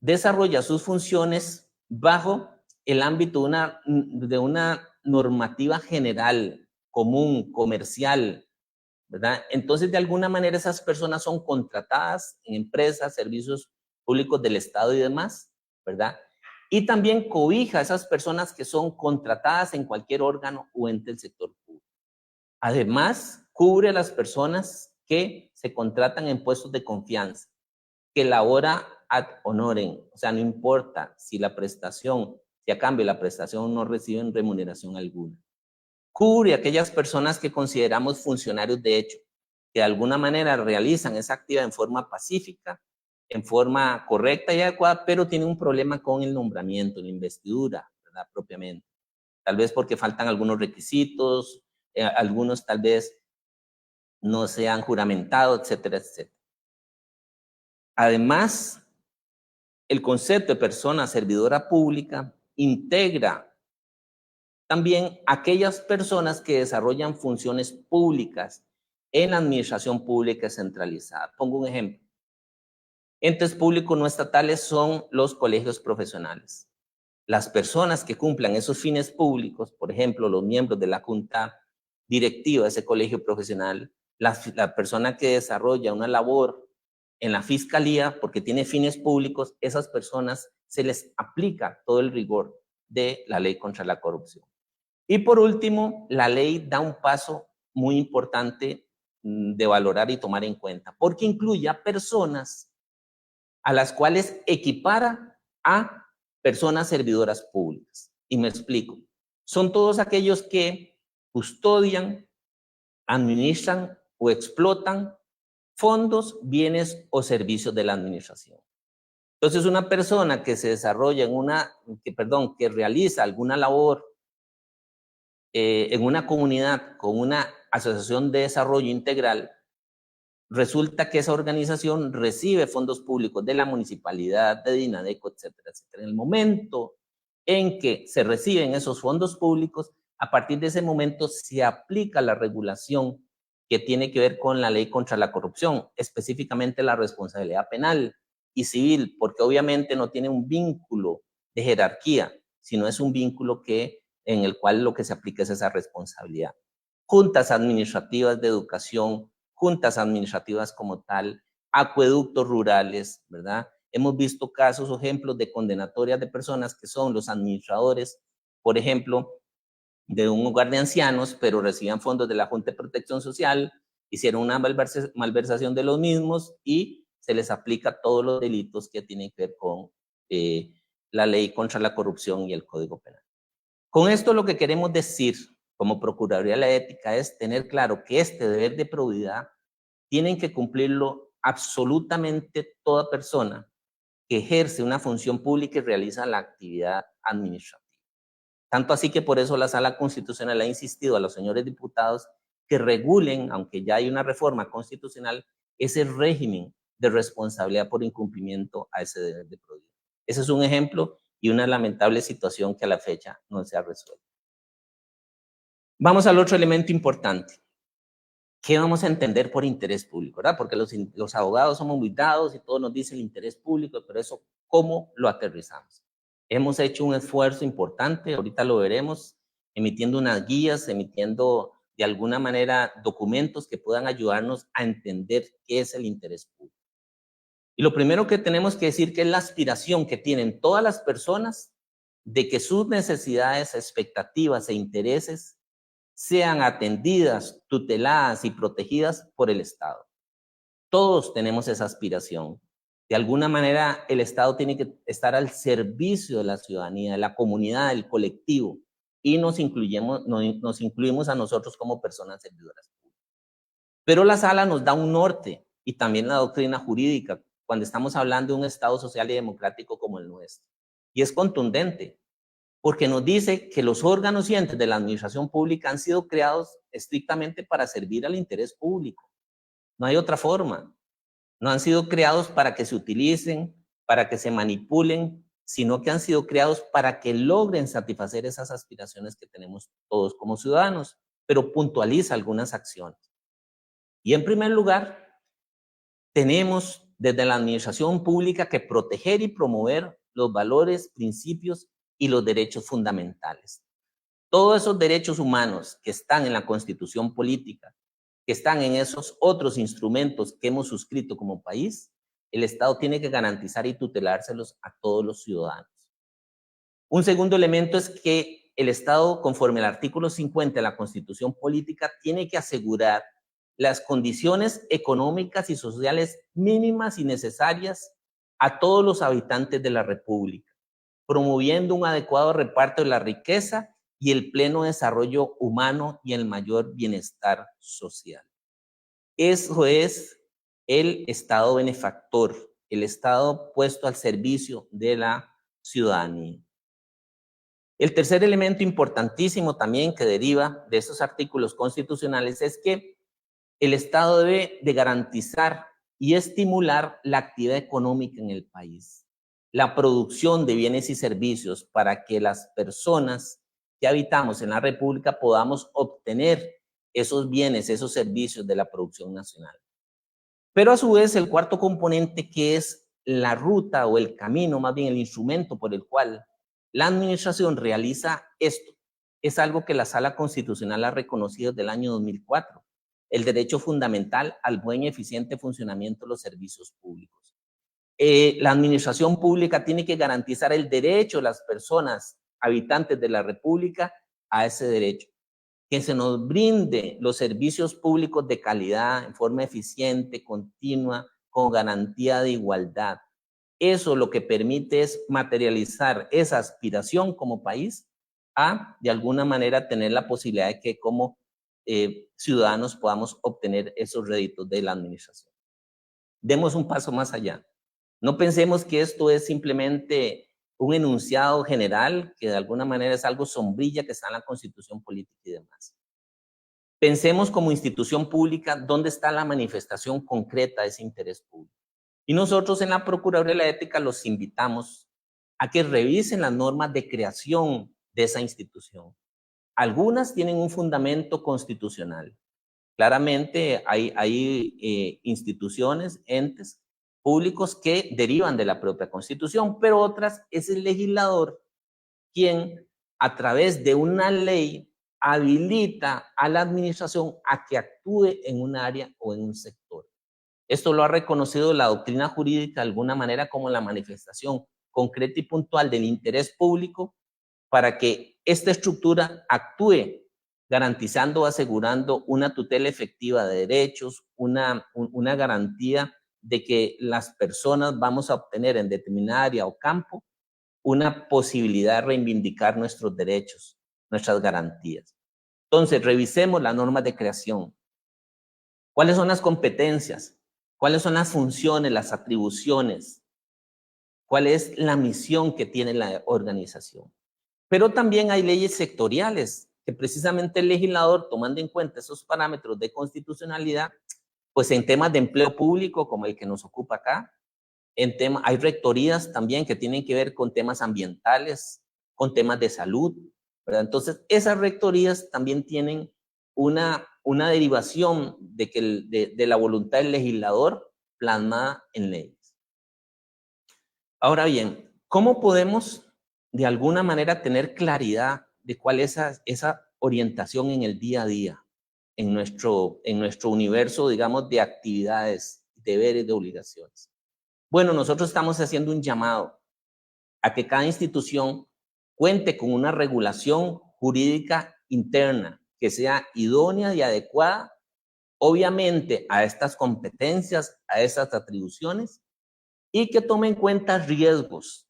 desarrolla sus funciones bajo el ámbito de una normativa general, común, comercial, ¿verdad? Entonces, de alguna manera, esas personas son contratadas en empresas, servicios públicos del Estado y demás, ¿verdad? Y también cobija a esas personas que son contratadas en cualquier órgano o ente del sector público. Además, cubre a las personas que se contratan en puestos de confianza, que labora ad honorem, o sea, no importa si la prestación, si a cambio la prestación no reciben remuneración alguna. Cubre a aquellas personas que consideramos funcionarios de hecho, que de alguna manera realizan esa actividad en forma pacífica, en forma correcta y adecuada, pero tienen un problema con el nombramiento, la investidura, ¿verdad? Propiamente. Tal vez porque faltan algunos requisitos, algunos tal vez no se han juramentado, etcétera, etcétera. Además, el concepto de persona servidora pública integra también aquellas personas que desarrollan funciones públicas en la administración pública centralizada. Pongo un ejemplo. Entes públicos no estatales son los colegios profesionales. Las personas que cumplan esos fines públicos, por ejemplo, los miembros de la junta directiva de ese colegio profesional, la persona que desarrolla una labor en la fiscalía porque tiene fines públicos, esas personas se les aplica todo el rigor de la ley contra la corrupción. Y por último, la ley da un paso muy importante de valorar y tomar en cuenta, porque incluye a personas a las cuales equipara a personas servidoras públicas. Y me explico. Son todos aquellos que custodian, administran o explotan fondos, bienes o servicios de la administración. Entonces, una persona que se desarrolla que realiza alguna labor en una comunidad con una asociación de desarrollo integral, resulta que esa organización recibe fondos públicos de la municipalidad, de Dinadeco, etcétera, etcétera. En el momento en que se reciben esos fondos públicos, a partir de ese momento se aplica la regulación que tiene que ver con la ley contra la corrupción, específicamente la responsabilidad penal y civil, porque obviamente no tiene un vínculo de jerarquía, sino es un vínculo en el cual lo que se aplica es esa responsabilidad. Juntas administrativas de educación, juntas administrativas como tal, acueductos rurales, ¿verdad? Hemos visto casos o ejemplos de condenatorias de personas que son los administradores, por ejemplo, de un hogar de ancianos, pero recibían fondos de la Junta de Protección Social, hicieron una malversación de los mismos y se les aplica todos los delitos que tienen que ver con la ley contra la corrupción y el Código Penal. Con esto lo que queremos decir como Procuraduría de la Ética es tener claro que este deber de probidad tienen que cumplirlo absolutamente toda persona que ejerce una función pública y realiza la actividad administrativa. Tanto así que por eso la Sala Constitucional ha insistido a los señores diputados que regulen, aunque ya hay una reforma constitucional, ese régimen de responsabilidad por incumplimiento a ese deber de probidad. Ese es un ejemplo y una lamentable situación que a la fecha no se ha resuelto. Vamos al otro elemento importante. ¿Qué vamos a entender por interés público? ¿Verdad? Porque los abogados somos muy dados y todos nos dicen el interés público, pero eso, ¿cómo lo aterrizamos? Hemos hecho un esfuerzo importante, ahorita lo veremos, emitiendo unas guías, emitiendo de alguna manera, documentos que puedan ayudarnos a entender qué es el interés público. Y lo primero que tenemos que decir que es la aspiración que tienen todas las personas de que sus necesidades, expectativas e intereses sean atendidas, tuteladas y protegidas por el Estado. Todos tenemos esa aspiración. De alguna manera, el Estado tiene que estar al servicio de la ciudadanía, de la comunidad, del colectivo, y nos incluimos a nosotros como personas servidoras. Pero la sala nos da un norte y también la doctrina jurídica cuando estamos hablando de un Estado social y democrático como el nuestro. Y es contundente, porque nos dice que los órganos y entes de la administración pública han sido creados estrictamente para servir al interés público. No hay otra forma. No han sido creados para que se utilicen, para que se manipulen, sino que han sido creados para que logren satisfacer esas aspiraciones que tenemos todos como ciudadanos, pero puntualiza algunas acciones. Y en primer lugar, tenemos desde la administración pública que proteger y promover los valores, principios y los derechos fundamentales. Todos esos derechos humanos que están en la Constitución política, que están en esos otros instrumentos que hemos suscrito como país, el Estado tiene que garantizar y tutelárselos a todos los ciudadanos. Un segundo elemento es que el Estado, conforme al artículo 50 de la Constitución política, tiene que asegurar las condiciones económicas y sociales mínimas y necesarias a todos los habitantes de la República, promoviendo un adecuado reparto de la riqueza y el pleno desarrollo humano y el mayor bienestar social. Eso es el Estado benefactor, el Estado puesto al servicio de la ciudadanía. El tercer elemento importantísimo también que deriva de esos artículos constitucionales es que el Estado debe de garantizar y estimular la actividad económica en el país, la producción de bienes y servicios para que las personas que habitamos en la República podamos obtener esos bienes, esos servicios de la producción nacional. Pero a su vez el cuarto componente, que es la ruta o el camino, más bien el instrumento por el cual la administración realiza esto, es algo que la Sala Constitucional ha reconocido desde el año 2004, el derecho fundamental al buen y eficiente funcionamiento de los servicios públicos. La administración pública tiene que garantizar el derecho de las personas habitantes de la República a ese derecho, que se nos brinde los servicios públicos de calidad, en forma eficiente, continua, con garantía de igualdad. Eso lo que permite es materializar esa aspiración como país a, de alguna manera, tener la posibilidad de que como ciudadanos podamos obtener esos réditos de la administración. Demos un paso más allá. No pensemos que esto es simplemente un enunciado general, que de alguna manera es algo sombrilla que está en la Constitución política y demás. Pensemos como institución pública dónde está la manifestación concreta de ese interés público. Y nosotros en la Procuraduría de la Ética los invitamos a que revisen las normas de creación de esa institución. Algunas tienen un fundamento constitucional. Claramente hay instituciones, entes públicos que derivan de la propia Constitución, pero otras es el legislador quien a través de una ley habilita a la administración a que actúe en un área o en un sector. Esto lo ha reconocido la doctrina jurídica de alguna manera como la manifestación concreta y puntual del interés público para que esta estructura actúe garantizando o asegurando una tutela efectiva de derechos, una garantía de que las personas vamos a obtener en determinada área o campo una posibilidad de reivindicar nuestros derechos, nuestras garantías. Entonces, revisemos las normas de creación. ¿Cuáles son las competencias? ¿Cuáles son las funciones, las atribuciones? ¿Cuál es la misión que tiene la organización? Pero también hay leyes sectoriales que precisamente el legislador, tomando en cuenta esos parámetros de constitucionalidad, pues en temas de empleo público, como el que nos ocupa acá, hay rectorías también que tienen que ver con temas ambientales, con temas de salud, ¿verdad? Entonces, esas rectorías también tienen una derivación de la voluntad del legislador plasmada en leyes. Ahora bien, ¿cómo podemos de alguna manera tener claridad de cuál es esa orientación en el día a día? en nuestro universo, digamos, de actividades, deberes, de obligaciones. Bueno, nosotros estamos haciendo un llamado a que cada institución cuente con una regulación jurídica interna que sea idónea y adecuada, obviamente, a estas competencias, a estas atribuciones, y que tome en cuenta riesgos.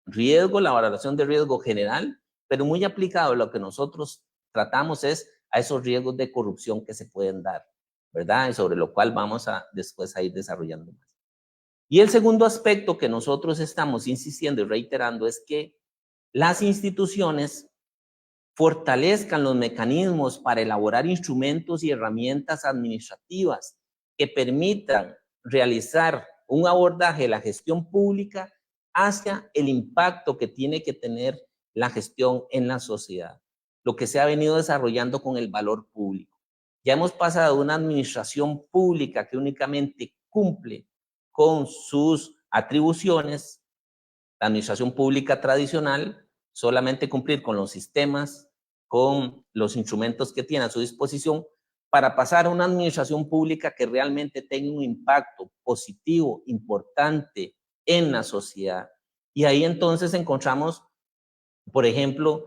Riesgo, la valoración de riesgo general, pero muy aplicado a lo que nosotros tratamos es a esos riesgos de corrupción que se pueden dar, ¿verdad? Y sobre lo cual vamos a después a ir desarrollando más. Y el segundo aspecto que nosotros estamos insistiendo y reiterando es que las instituciones fortalezcan los mecanismos para elaborar instrumentos y herramientas administrativas que permitan realizar un abordaje de la gestión pública hacia el impacto que tiene que tener la gestión en la sociedad, lo que se ha venido desarrollando con el valor público. Ya hemos pasado de una administración pública que únicamente cumple con sus atribuciones, la administración pública tradicional, solamente cumplir con los sistemas, con los instrumentos que tiene a su disposición, para pasar a una administración pública que realmente tenga un impacto positivo, importante en la sociedad. Y ahí entonces encontramos, por ejemplo,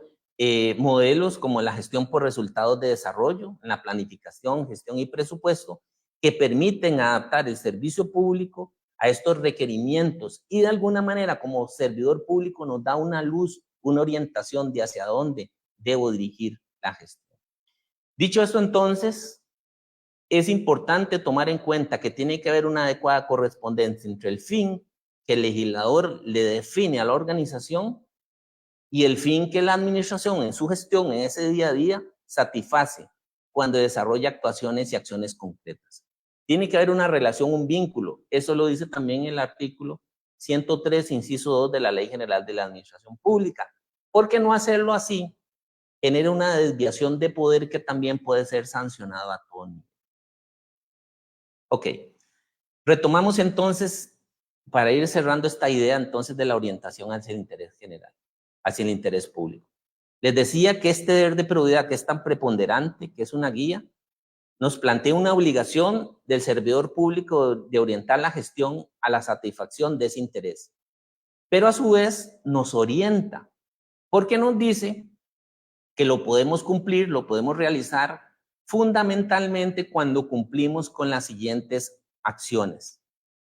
modelos como la gestión por resultados de desarrollo, en la planificación, gestión y presupuesto, que permiten adaptar el servicio público a estos requerimientos y de alguna manera como servidor público nos da una luz, una orientación de hacia dónde debo dirigir la gestión. Dicho esto, entonces, es importante tomar en cuenta que tiene que haber una adecuada correspondencia entre el fin que el legislador le define a la organización y el fin que la administración en su gestión, en ese día a día, satisface cuando desarrolla actuaciones y acciones concretas. Tiene que haber una relación, un vínculo. Eso lo dice también el artículo 103, inciso 2 de la Ley General de la Administración Pública. ¿Por qué no hacerlo así? Genera una desviación de poder que también puede ser sancionado a todo nivel. Ok, retomamos entonces, para ir cerrando esta idea entonces de la orientación hacia el interés general, hacia el interés público. Les decía que este deber de probidad que es tan preponderante, que es una guía, nos plantea una obligación del servidor público de orientar la gestión a la satisfacción de ese interés. Pero a su vez nos orienta, porque nos dice que lo podemos cumplir, lo podemos realizar fundamentalmente cuando cumplimos con las siguientes acciones.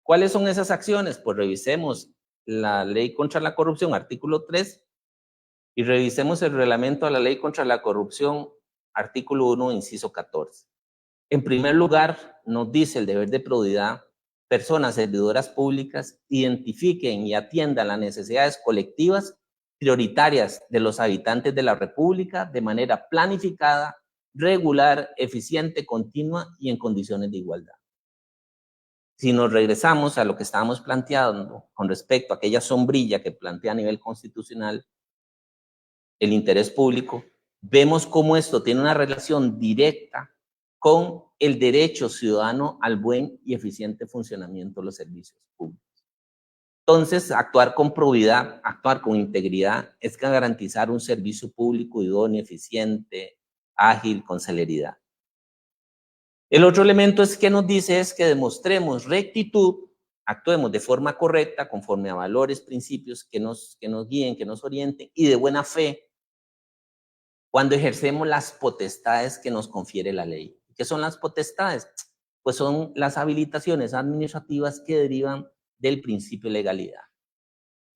¿Cuáles son esas acciones? Pues revisemos la Ley contra la Corrupción, artículo 3, y revisemos el reglamento a la Ley contra la Corrupción, artículo 1, inciso 14. En primer lugar, nos dice el deber de probidad, personas servidoras públicas identifiquen y atiendan las necesidades colectivas prioritarias de los habitantes de la República de manera planificada, regular, eficiente, continua y en condiciones de igualdad. Si nos regresamos a lo que estábamos planteando con respecto a aquella sombrilla que plantea a nivel constitucional el interés público, vemos cómo esto tiene una relación directa con el derecho ciudadano al buen y eficiente funcionamiento de los servicios públicos. Entonces, actuar con probidad, actuar con integridad, es garantizar un servicio público idóneo, eficiente, ágil, con celeridad. El otro elemento es que nos dice es que demostremos rectitud, actuemos de forma correcta, conforme a valores, principios que nos guíen, que nos orienten, y de buena fe, cuando ejercemos las potestades que nos confiere la ley. ¿Qué son las potestades? Pues son las habilitaciones administrativas que derivan del principio de legalidad.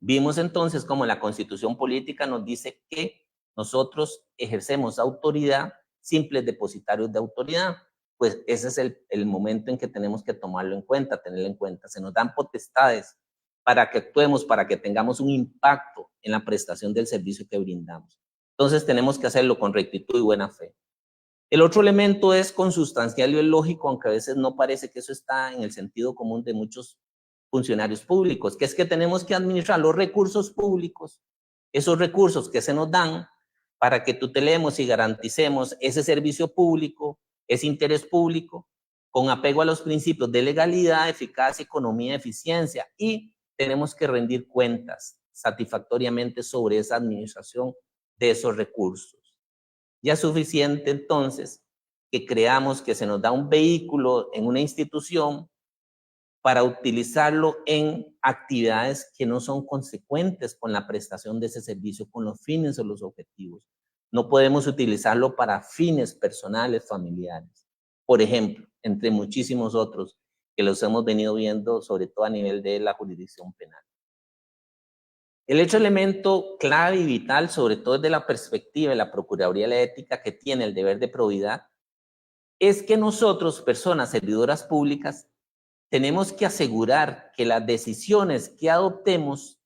Vimos entonces cómo la Constitución Política nos dice que nosotros ejercemos autoridad, simples depositarios de autoridad. Pues ese es el momento en que tenemos que tomarlo en cuenta, tenerlo en cuenta. Se nos dan potestades para que actuemos, para que tengamos un impacto en la prestación del servicio que brindamos. Entonces tenemos que hacerlo con rectitud y buena fe. El otro elemento es consustancial y lógico, aunque a veces no parece que eso está en el sentido común de muchos funcionarios públicos, que es que tenemos que administrar los recursos públicos, esos recursos que se nos dan para que tutelemos y garanticemos ese servicio público, ese interés público, con apego a los principios de legalidad, eficacia, economía, eficiencia, y tenemos que rendir cuentas satisfactoriamente sobre esa administración de esos recursos. Ya es suficiente entonces que creamos que se nos da un vehículo en una institución para utilizarlo en actividades que no son consecuentes con la prestación de ese servicio, con los fines o los objetivos. No podemos utilizarlo para fines personales, familiares. Por ejemplo, entre muchísimos otros que los hemos venido viendo, sobre todo a nivel de la jurisdicción penal. El hecho elemento clave y vital, sobre todo desde la perspectiva de la Procuraduría de la Ética que tiene el deber de probidad, es que nosotros, personas servidoras públicas, tenemos que asegurar que las decisiones que adoptemos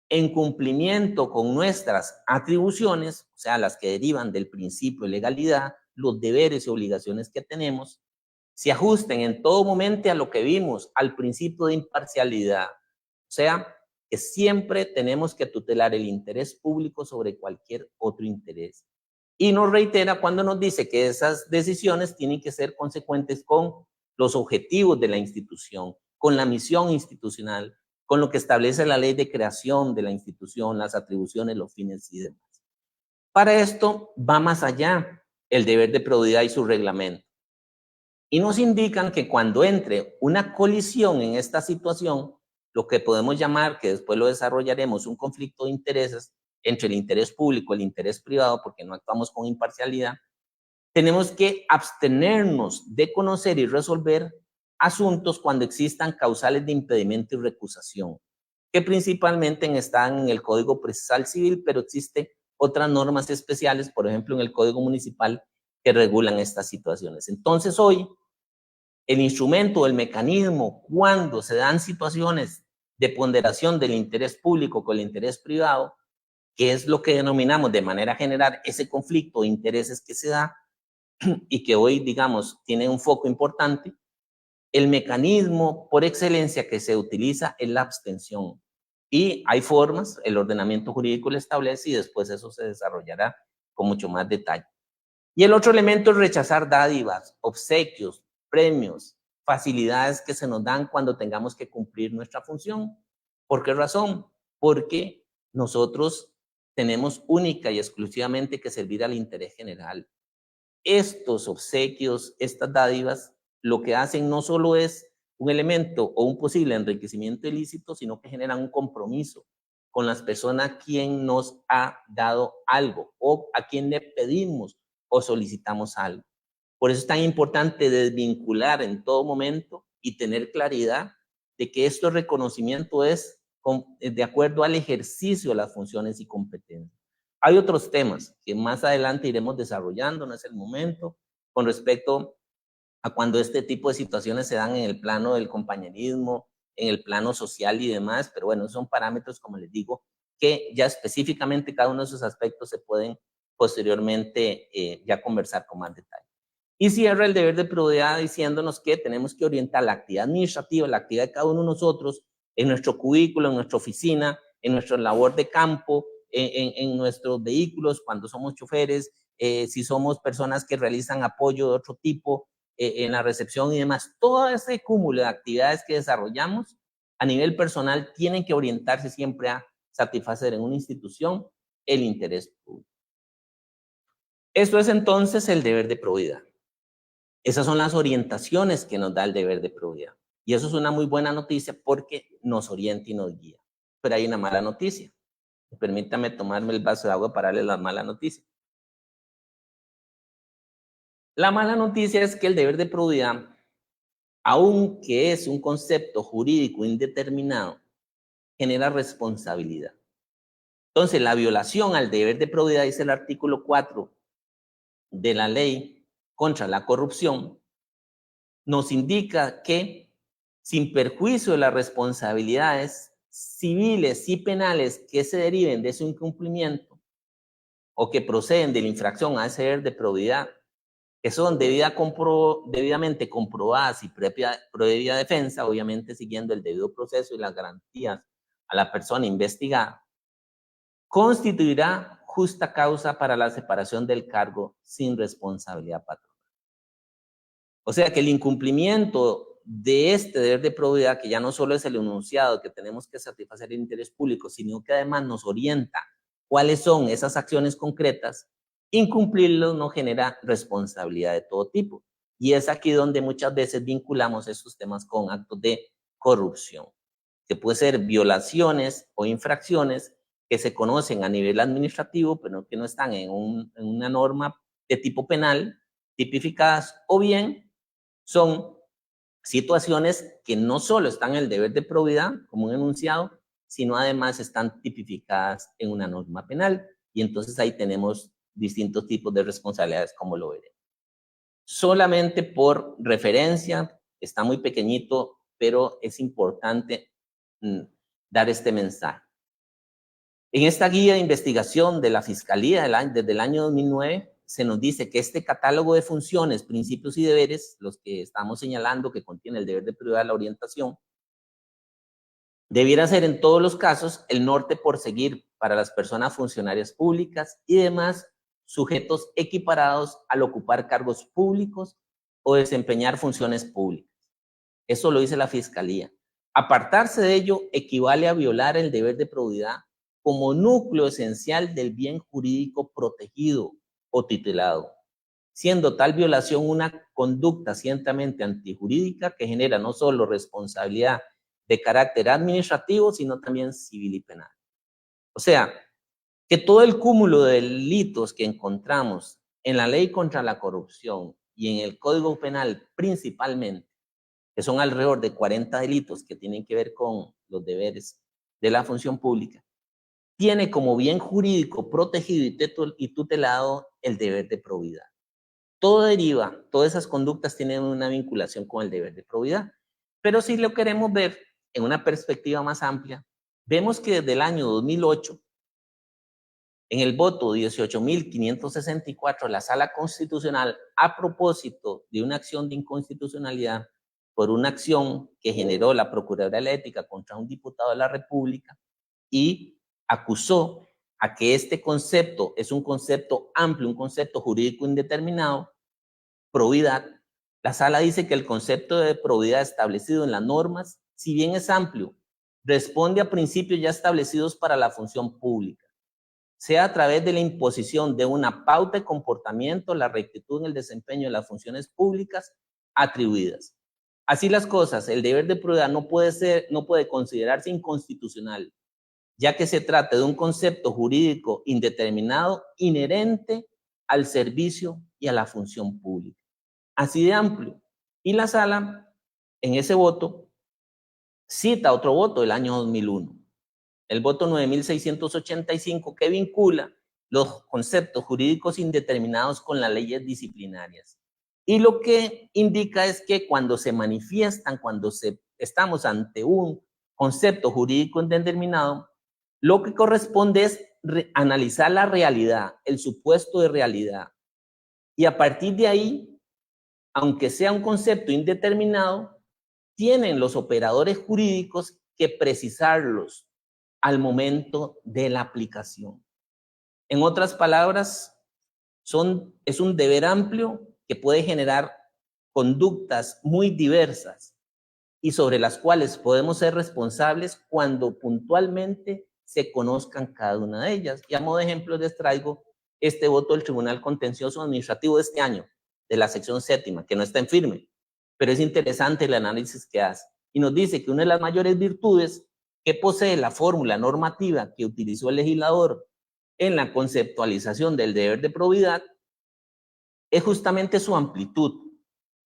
en cumplimiento con nuestras atribuciones, o sea, las que derivan del principio de legalidad, los deberes y obligaciones que tenemos, se ajusten en todo momento a lo que vimos, al principio de imparcialidad. O sea, que siempre tenemos que tutelar el interés público sobre cualquier otro interés. Y nos reitera cuando nos dice que esas decisiones tienen que ser consecuentes con los objetivos de la institución, con la misión institucional, con lo que establece la ley de creación de la institución, las atribuciones, los fines y demás. Para esto va más allá el deber de probidad y su reglamento. Y nos indican que cuando entre una colisión en esta situación, lo que podemos llamar, que después lo desarrollaremos, un conflicto de intereses entre el interés público y el interés privado, porque no actuamos con imparcialidad, tenemos que abstenernos de conocer y resolver asuntos cuando existan causales de impedimento y recusación, que principalmente están en el Código Procesal Civil, pero existen otras normas especiales, por ejemplo, en el Código Municipal, que regulan estas situaciones. Entonces, hoy, el instrumento, el mecanismo, cuando se dan situaciones de ponderación del interés público con el interés privado, que es lo que denominamos de manera general ese conflicto de intereses que se da y que hoy, digamos, tiene un foco importante, el mecanismo por excelencia que se utiliza es la abstención. Y hay formas, el ordenamiento jurídico lo establece y después eso se desarrollará con mucho más detalle. Y el otro elemento es rechazar dádivas, obsequios, premios, facilidades que se nos dan cuando tengamos que cumplir nuestra función. ¿Por qué razón? Porque nosotros tenemos única y exclusivamente que servir al interés general. Estos obsequios, estas dádivas, lo que hacen no solo es un elemento o un posible enriquecimiento ilícito, sino que generan un compromiso con las personas a quien nos ha dado algo o a quien le pedimos o solicitamos algo. Por eso es tan importante desvincular en todo momento y tener claridad de que este reconocimiento es de acuerdo al ejercicio de las funciones y competencias. Hay otros temas que más adelante iremos desarrollando, no es el momento, con respecto a cuando este tipo de situaciones se dan en el plano del compañerismo, en el plano social y demás, pero bueno, son parámetros, como les digo, que ya específicamente cada uno de esos aspectos se pueden posteriormente ya conversar con más detalle. Y cierra el deber de probidad diciéndonos que tenemos que orientar la actividad administrativa, la actividad de cada uno de nosotros, en nuestro cubículo, en nuestra oficina, en nuestra labor de campo, en nuestros vehículos, cuando somos choferes, si somos personas que realizan apoyo de otro tipo, en la recepción y demás. Todo ese cúmulo de actividades que desarrollamos a nivel personal tienen que orientarse siempre a satisfacer en una institución el interés público. Esto es entonces el deber de probidad. Esas son las orientaciones que nos da el deber de probidad. Y eso es una muy buena noticia porque nos orienta y nos guía. Pero hay una mala noticia. Permítame tomarme el vaso de agua para darle la mala noticia. La mala noticia es que el deber de probidad, aunque es un concepto jurídico indeterminado, genera responsabilidad. Entonces, la violación al deber de probidad, dice el artículo 4 de la ley contra la corrupción, nos indica que, sin perjuicio de las responsabilidades civiles y penales que se deriven de su incumplimiento o que proceden de la infracción a ese deber de probidad, que son debidamente comprobadas y previa defensa, obviamente siguiendo el debido proceso y las garantías a la persona investigada, constituirá justa causa para la separación del cargo sin responsabilidad patronal. O sea que el incumplimiento de este deber de probidad, que ya no solo es el enunciado que tenemos que satisfacer el interés público, sino que además nos orienta cuáles son esas acciones concretas, Incumplirlos no genera responsabilidad de todo tipo. Y es aquí donde muchas veces vinculamos estos temas con actos de corrupción, que puede ser violaciones o infracciones que se conocen a nivel administrativo, pero que no están en una norma de tipo penal tipificadas, o bien son situaciones que no solo están en el deber de probidad como un enunciado, sino además están tipificadas en una norma penal. Y entonces ahí tenemos distintos tipos de responsabilidades, como lo veremos. Solamente por referencia, está muy pequeñito, pero es importante dar este mensaje. En esta guía de investigación de la Fiscalía desde el año 2009, se nos dice que este catálogo de funciones, principios y deberes, los que estamos señalando que contiene el deber de prioridad, la orientación, debiera ser en todos los casos el norte por seguir para las personas funcionarias públicas y demás sujetos equiparados al ocupar cargos públicos o desempeñar funciones públicas. Eso lo dice la Fiscalía. Apartarse de ello equivale a violar el deber de probidad como núcleo esencial del bien jurídico protegido o tutelado, siendo tal violación una conducta ciertamente antijurídica que genera no solo responsabilidad de carácter administrativo, sino también civil y penal. O sea, que todo el cúmulo de delitos que encontramos en la ley contra la corrupción y en el Código Penal principalmente, que son alrededor de 40 delitos que tienen que ver con los deberes de la función pública, tiene como bien jurídico protegido y tutelado el deber de probidad. Todo deriva, todas esas conductas tienen una vinculación con el deber de probidad. Pero si lo queremos ver en una perspectiva más amplia, vemos que desde el año 2008, en el voto 18.564, la Sala Constitucional, a propósito de una acción de inconstitucionalidad por una acción que generó la Procuraduría de la Ética contra un diputado de la República y acusó a que este concepto es un concepto amplio, un concepto jurídico indeterminado, probidad. La Sala dice que el concepto de probidad establecido en las normas, si bien es amplio, responde a principios ya establecidos para la función pública, sea a través de la imposición de una pauta de comportamiento, la rectitud en el desempeño de las funciones públicas atribuidas. Así las cosas, el deber de probidad no puede considerarse inconstitucional, ya que se trata de un concepto jurídico indeterminado inherente al servicio y a la función pública. Así de amplio. Y la Sala, en ese voto, cita otro voto del año 2001, el voto 9.685, que vincula los conceptos jurídicos indeterminados con las leyes disciplinarias. Y lo que indica es que cuando se manifiestan, estamos ante un concepto jurídico indeterminado, lo que corresponde es analizar la realidad, el supuesto de realidad. Y a partir de ahí, aunque sea un concepto indeterminado, tienen los operadores jurídicos que precisarlos al momento de la aplicación. En otras palabras, es un deber amplio que puede generar conductas muy diversas y sobre las cuales podemos ser responsables cuando puntualmente se conozcan cada una de ellas. Y a modo de ejemplo les traigo este voto del Tribunal Contencioso Administrativo de este año, de la sección séptima, que no está en firme, pero es interesante el análisis que hace. Y nos dice que una de las mayores virtudes que posee la fórmula normativa que utilizó el legislador en la conceptualización del deber de probidad es justamente su amplitud.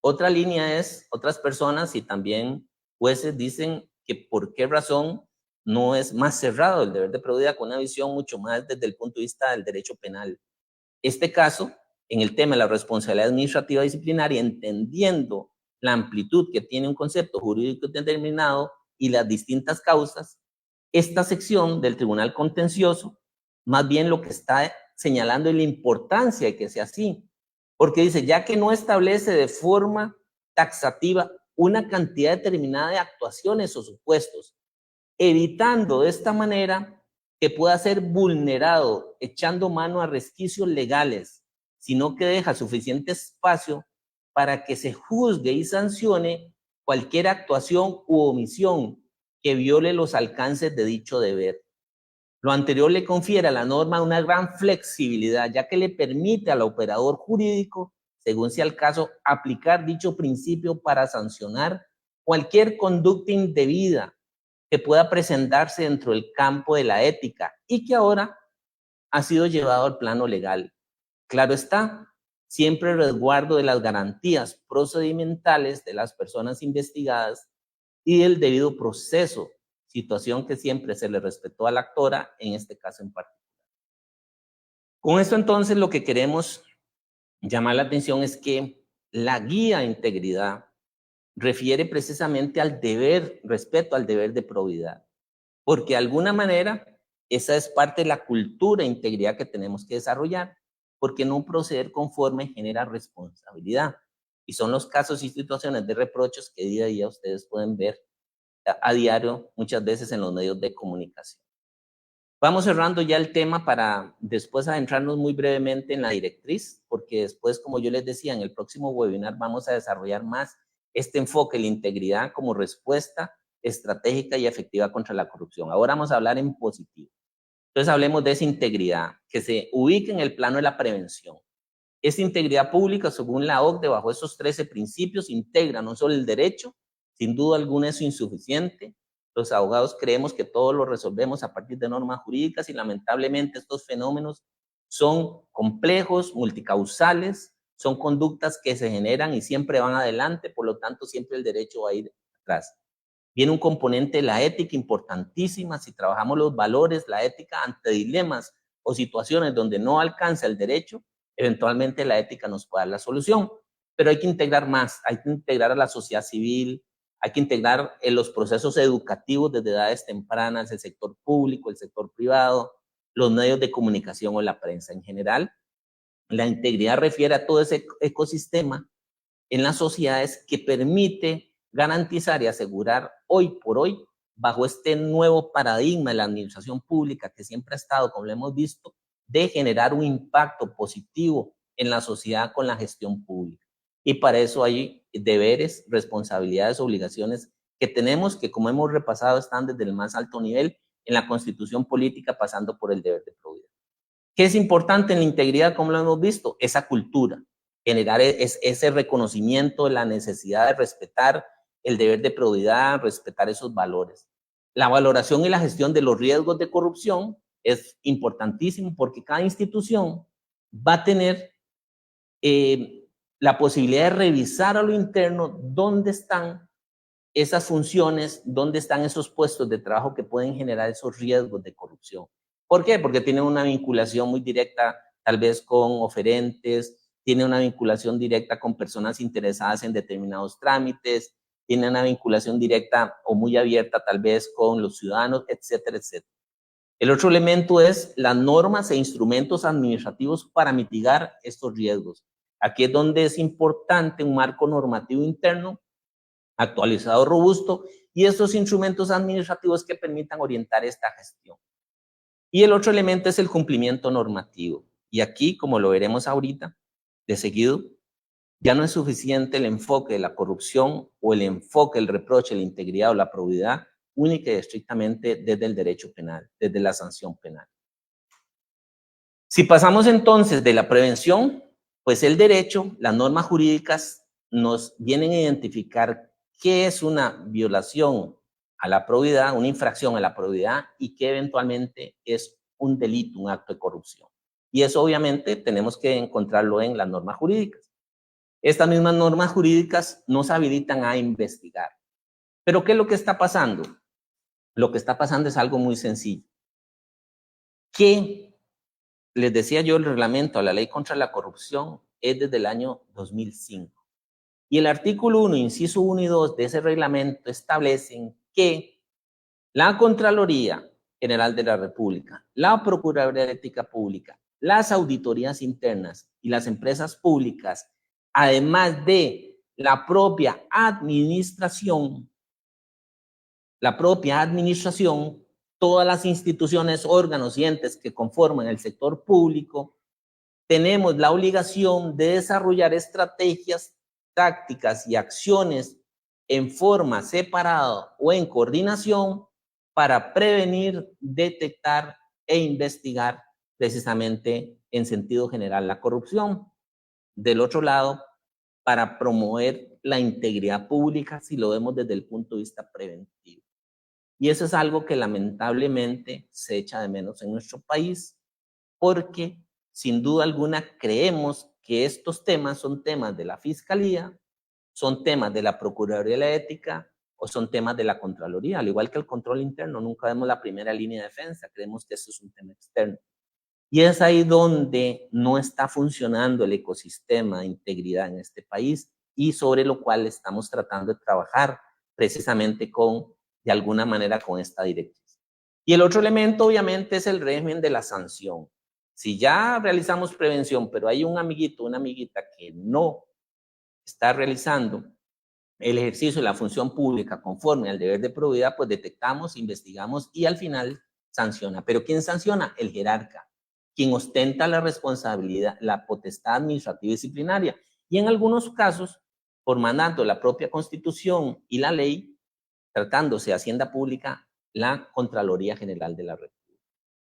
Otra línea es, otras personas y también jueces dicen que por qué razón no es más cerrado el deber de probidad con una visión mucho más desde el punto de vista del derecho penal. Este caso, en el tema de la responsabilidad administrativa disciplinaria, entendiendo la amplitud que tiene un concepto jurídico determinado y las distintas causas, esta sección del Tribunal Contencioso, más bien lo que está señalando es la importancia de que sea así, porque dice, ya que no establece de forma taxativa una cantidad determinada de actuaciones o supuestos, evitando de esta manera que pueda ser vulnerado, echando mano a resquicios legales, sino que deja suficiente espacio para que se juzgue y sancione cualquier actuación u omisión que viole los alcances de dicho deber. Lo anterior le confiere a la norma una gran flexibilidad, ya que le permite al operador jurídico, según sea el caso, aplicar dicho principio para sancionar cualquier conducta indebida que pueda presentarse dentro del campo de la ética y que ahora ha sido llevado al plano legal. Claro está, siempre el resguardo de las garantías procedimentales de las personas investigadas y del debido proceso, situación que siempre se le respetó a la actora en este caso en particular. Con esto entonces lo que queremos llamar la atención es que la guía de integridad refiere precisamente al deber, respeto al deber de probidad, porque de alguna manera esa es parte de la cultura de integridad que tenemos que desarrollar, porque no proceder conforme genera responsabilidad. Y son los casos y situaciones de reprochos que día a día ustedes pueden ver a diario, muchas veces en los medios de comunicación. Vamos cerrando ya el tema para después adentrarnos muy brevemente en la directriz, porque después, como yo les decía, en el próximo webinar vamos a desarrollar más este enfoque, la integridad como respuesta estratégica y efectiva contra la corrupción. Ahora vamos a hablar en positivo. Entonces hablemos de esa integridad, que se ubique en el plano de la prevención. Esta integridad pública, según la OCDE, bajo esos 13 principios, integra no solo el derecho, sin duda alguna es insuficiente. Los abogados creemos que todo lo resolvemos a partir de normas jurídicas y lamentablemente estos fenómenos son complejos, multicausales, son conductas que se generan y siempre van adelante, por lo tanto siempre el derecho va a ir atrás. Viene un componente de la ética importantísima, si trabajamos los valores, la ética ante dilemas o situaciones donde no alcanza el derecho, eventualmente la ética nos puede dar la solución, pero hay que integrar más, hay que integrar a la sociedad civil, hay que integrar en los procesos educativos desde edades tempranas, el sector público, el sector privado, los medios de comunicación o la prensa en general. La integridad refiere a todo ese ecosistema en las sociedades que permite garantizar y asegurar hoy por hoy, bajo este nuevo paradigma de la administración pública que siempre ha estado, como lo hemos visto, de generar un impacto positivo en la sociedad con la gestión pública. Y para eso hay deberes, responsabilidades, obligaciones que tenemos, que como hemos repasado están desde el más alto nivel en la Constitución política, pasando por el deber de probidad. ¿Qué es importante en la integridad, como lo hemos visto? Esa cultura, generar ese reconocimiento de la necesidad de respetar el deber de probidad, respetar esos valores. La valoración y la gestión de los riesgos de corrupción es importantísimo porque cada institución va a tener la posibilidad de revisar a lo interno dónde están esas funciones, dónde están esos puestos de trabajo que pueden generar esos riesgos de corrupción. ¿Por qué? Porque tienen una vinculación muy directa tal vez con oferentes, tiene una vinculación directa con personas interesadas en determinados trámites, tiene una vinculación directa o muy abierta tal vez con los ciudadanos, etcétera, etcétera. El otro elemento es las normas e instrumentos administrativos para mitigar estos riesgos. Aquí es donde es importante un marco normativo interno actualizado, robusto, y estos instrumentos administrativos que permitan orientar esta gestión. Y el otro elemento es el cumplimiento normativo. Y aquí, como lo veremos ahorita, de seguido, ya no es suficiente el enfoque de la corrupción o el enfoque, el reproche, la integridad o la probidad única y estrictamente desde el derecho penal, desde la sanción penal. Si pasamos entonces de la prevención, pues el derecho, las normas jurídicas nos vienen a identificar qué es una violación a la probidad, una infracción a la probidad y qué eventualmente es un delito, un acto de corrupción. Y eso obviamente tenemos que encontrarlo en las normas jurídicas. Estas mismas normas jurídicas nos habilitan a investigar. Pero ¿qué es lo que está pasando? Lo que está pasando es algo muy sencillo. Que les decía yo, el reglamento a la ley contra la corrupción es desde el año 2005. Y el artículo 1, inciso 1 y 2 de ese reglamento establecen que la Contraloría General de la República, la Procuraduría de Ética Pública, las auditorías internas y las empresas públicas, además de la propia administración, todas las instituciones, órganos y entes que conforman el sector público, tenemos la obligación de desarrollar estrategias, tácticas y acciones en forma separada o en coordinación para prevenir, detectar e investigar precisamente en sentido general la corrupción. Del otro lado, para promover la integridad pública, si lo vemos desde el punto de vista preventivo. Y eso es algo que lamentablemente se echa de menos en nuestro país, porque sin duda alguna creemos que estos temas son temas de la Fiscalía, son temas de la Procuraduría de la Ética o son temas de la Contraloría, al igual que el control interno. Nunca vemos la primera línea de defensa, creemos que eso es un tema externo. Y es ahí donde no está funcionando el ecosistema de integridad en este país y sobre lo cual estamos tratando de trabajar precisamente de alguna manera con esta directriz. Y el otro elemento obviamente es el régimen de la sanción. Si ya realizamos prevención, pero hay un amiguito, una amiguita que no está realizando el ejercicio de la función pública conforme al deber de probidad, pues detectamos, investigamos y al final sanciona. ¿Pero quién sanciona? El jerarca, quien ostenta la responsabilidad, la potestad administrativa y disciplinaria. Y en algunos casos, por mandato de la propia Constitución y la ley, tratándose de Hacienda Pública, la Contraloría General de la República.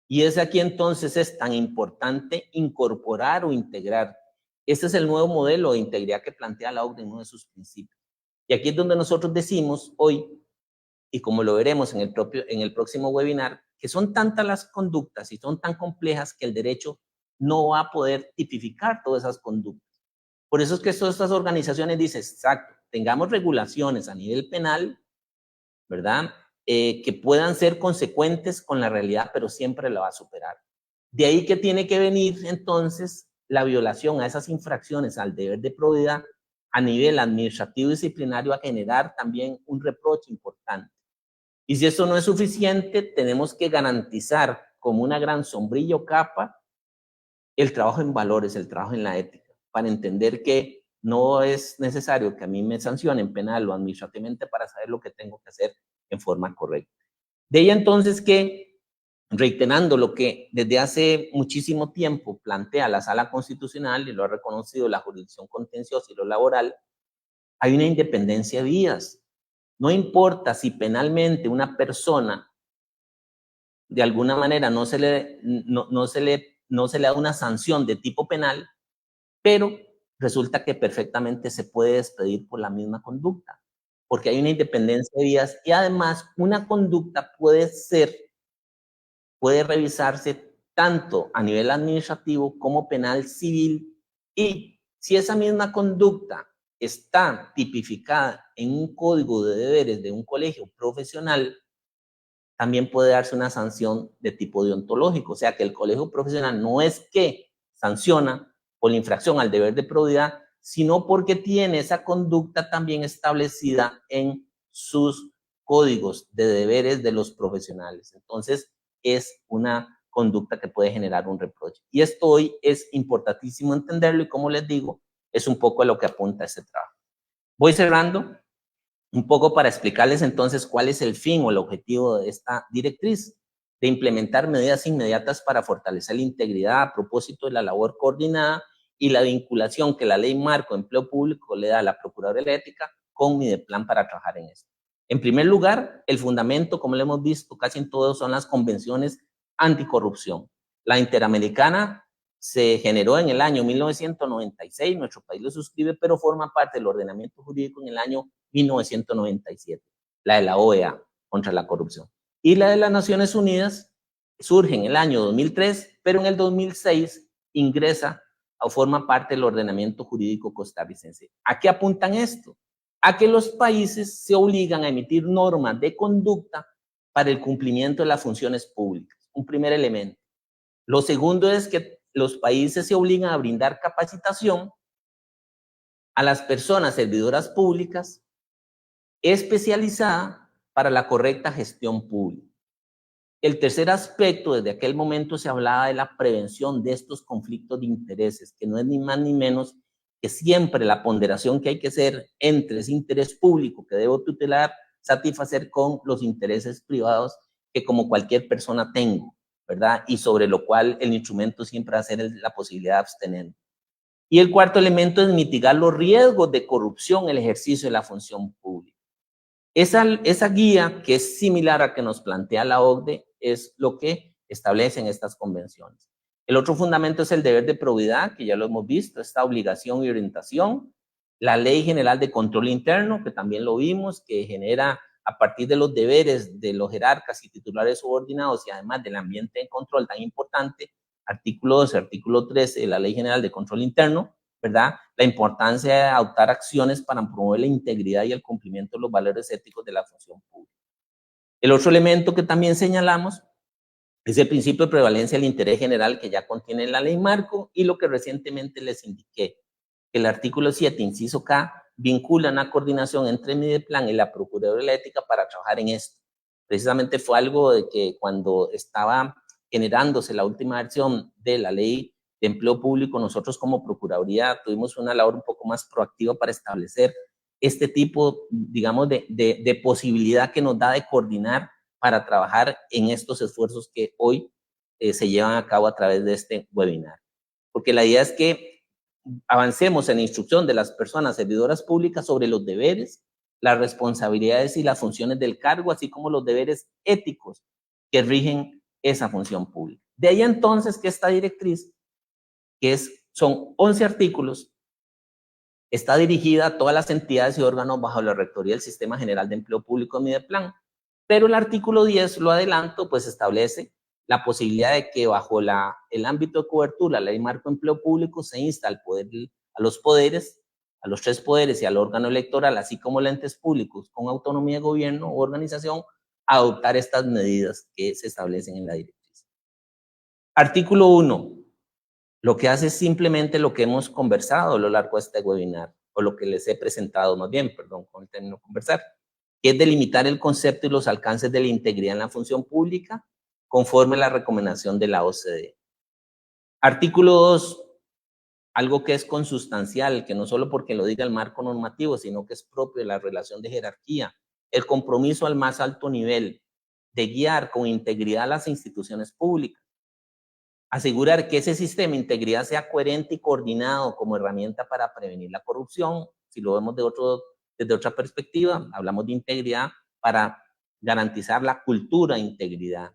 Y es aquí entonces es tan importante incorporar o integrar. Este es el nuevo modelo de integridad que plantea la OCDE en uno de sus principios. Y aquí es donde nosotros decimos hoy, y como lo veremos en el próximo webinar, que son tantas las conductas y son tan complejas que el derecho no va a poder tipificar todas esas conductas. Por eso es que todas estas organizaciones dicen, exacto, tengamos regulaciones a nivel penal, ¿verdad? Que puedan ser consecuentes con la realidad, pero siempre la va a superar. De ahí que tiene que venir entonces la violación a esas infracciones al deber de probidad a nivel administrativo y disciplinario a generar también un reproche importante. Y si eso no es suficiente, tenemos que garantizar como una gran sombrilla o capa el trabajo en valores, el trabajo en la ética, para entender que no es necesario que a mí me sancionen penal o administrativamente para saber lo que tengo que hacer en forma correcta. De ahí entonces que, reiterando lo que desde hace muchísimo tiempo plantea la Sala Constitucional y lo ha reconocido la jurisdicción contenciosa y lo laboral, hay una independencia de vías. No importa si penalmente una persona de alguna manera no se le da una sanción de tipo penal, pero resulta que perfectamente se puede despedir por la misma conducta, porque hay una independencia de vías y además una conducta puede revisarse tanto a nivel administrativo como penal civil, y si esa misma conducta está tipificada en un código de deberes de un colegio profesional, también puede darse una sanción de tipo deontológico, o sea que el colegio profesional no es que sanciona por la infracción al deber de probidad, sino porque tiene esa conducta también establecida en sus códigos de deberes de los profesionales. Entonces, es una conducta que puede generar un reproche. Y esto hoy es importantísimo entenderlo y, como les digo, es un poco a lo que apunta este trabajo. Voy cerrando un poco para explicarles entonces cuál es el fin o el objetivo de esta directriz, de implementar medidas inmediatas para fortalecer la integridad a propósito de la labor coordinada y la vinculación que la Ley Marco de Empleo Público le da a la Procuraduría de la Ética con Mideplan para trabajar en esto. En primer lugar, el fundamento, como lo hemos visto casi en todo, son las convenciones anticorrupción. La Interamericana se generó en el año 1996, nuestro país lo suscribe, pero forma parte del ordenamiento jurídico en el año 1997, la de la OEA contra la corrupción. Y la de las Naciones Unidas surge en el año 2003, pero en el 2006 ingresa o forma parte del ordenamiento jurídico costarricense. ¿A qué apuntan esto? A que los países se obligan a emitir normas de conducta para el cumplimiento de las funciones públicas. Un primer elemento. Lo segundo es que los países se obligan a brindar capacitación a las personas servidoras públicas especializada para la correcta gestión pública. El tercer aspecto, desde aquel momento se hablaba de la prevención de estos conflictos de intereses, que no es ni más ni menos que siempre la ponderación que hay que hacer entre ese interés público que debo tutelar, satisfacer con los intereses privados que como cualquier persona tengo, ¿verdad? Y sobre lo cual el instrumento siempre va a ser la posibilidad de abstener. Y el cuarto elemento es mitigar los riesgos de corrupción en el ejercicio de la función pública. Esa guía, que es similar a que nos plantea la OCDE, es lo que establecen estas convenciones. El otro fundamento es el deber de probidad, que ya lo hemos visto, esta obligación y orientación. La Ley General de Control Interno, que también lo vimos, que genera a partir de los deberes de los jerarcas y titulares subordinados y además del ambiente de control tan importante, artículo 12, artículo 13 de la Ley General de Control Interno, ¿verdad? La importancia de adoptar acciones para promover la integridad y el cumplimiento de los valores éticos de la función pública. El otro elemento que también señalamos es el principio de prevalencia del interés general que ya contiene la ley marco y lo que recientemente les indiqué, que el artículo 7, inciso K, vincula una coordinación entre Mideplan y la Procuraduría de la Ética para trabajar en esto. Precisamente fue algo de que cuando estaba generándose la última versión de la ley de empleo público, nosotros como Procuraduría tuvimos una labor un poco más proactiva para establecer este tipo, digamos, de posibilidad que nos da de coordinar para trabajar en estos esfuerzos que hoy se llevan a cabo a través de este webinar. Porque la idea es que avancemos en la instrucción de las personas servidoras públicas sobre los deberes, las responsabilidades y las funciones del cargo, así como los deberes éticos que rigen esa función pública. De ahí entonces que esta directriz, que son 11 artículos, está dirigida a todas las entidades y órganos bajo la rectoría del Sistema General de Empleo Público de Mideplan. Pero el artículo 10, lo adelanto, pues establece la posibilidad de que bajo el ámbito de cobertura, la ley marco de empleo público, se insta a los poderes, a los 3 poderes y al órgano electoral, así como los entes públicos con autonomía de gobierno o organización, a adoptar estas medidas que se establecen en la directriz. Artículo 1. Lo que hace es simplemente lo que hemos conversado a lo largo de este webinar, o lo que les he presentado más bien, perdón, con el término conversar, que es delimitar el concepto y los alcances de la integridad en la función pública, conforme a la recomendación de la OCDE. Artículo 2, algo que es consustancial, que no solo porque lo diga el marco normativo, sino que es propio de la relación de jerarquía, el compromiso al más alto nivel de guiar con integridad a las instituciones públicas, asegurar que ese sistema de integridad sea coherente y coordinado como herramienta para prevenir la corrupción. Si lo vemos desde otra perspectiva, hablamos de integridad para garantizar la cultura de integridad.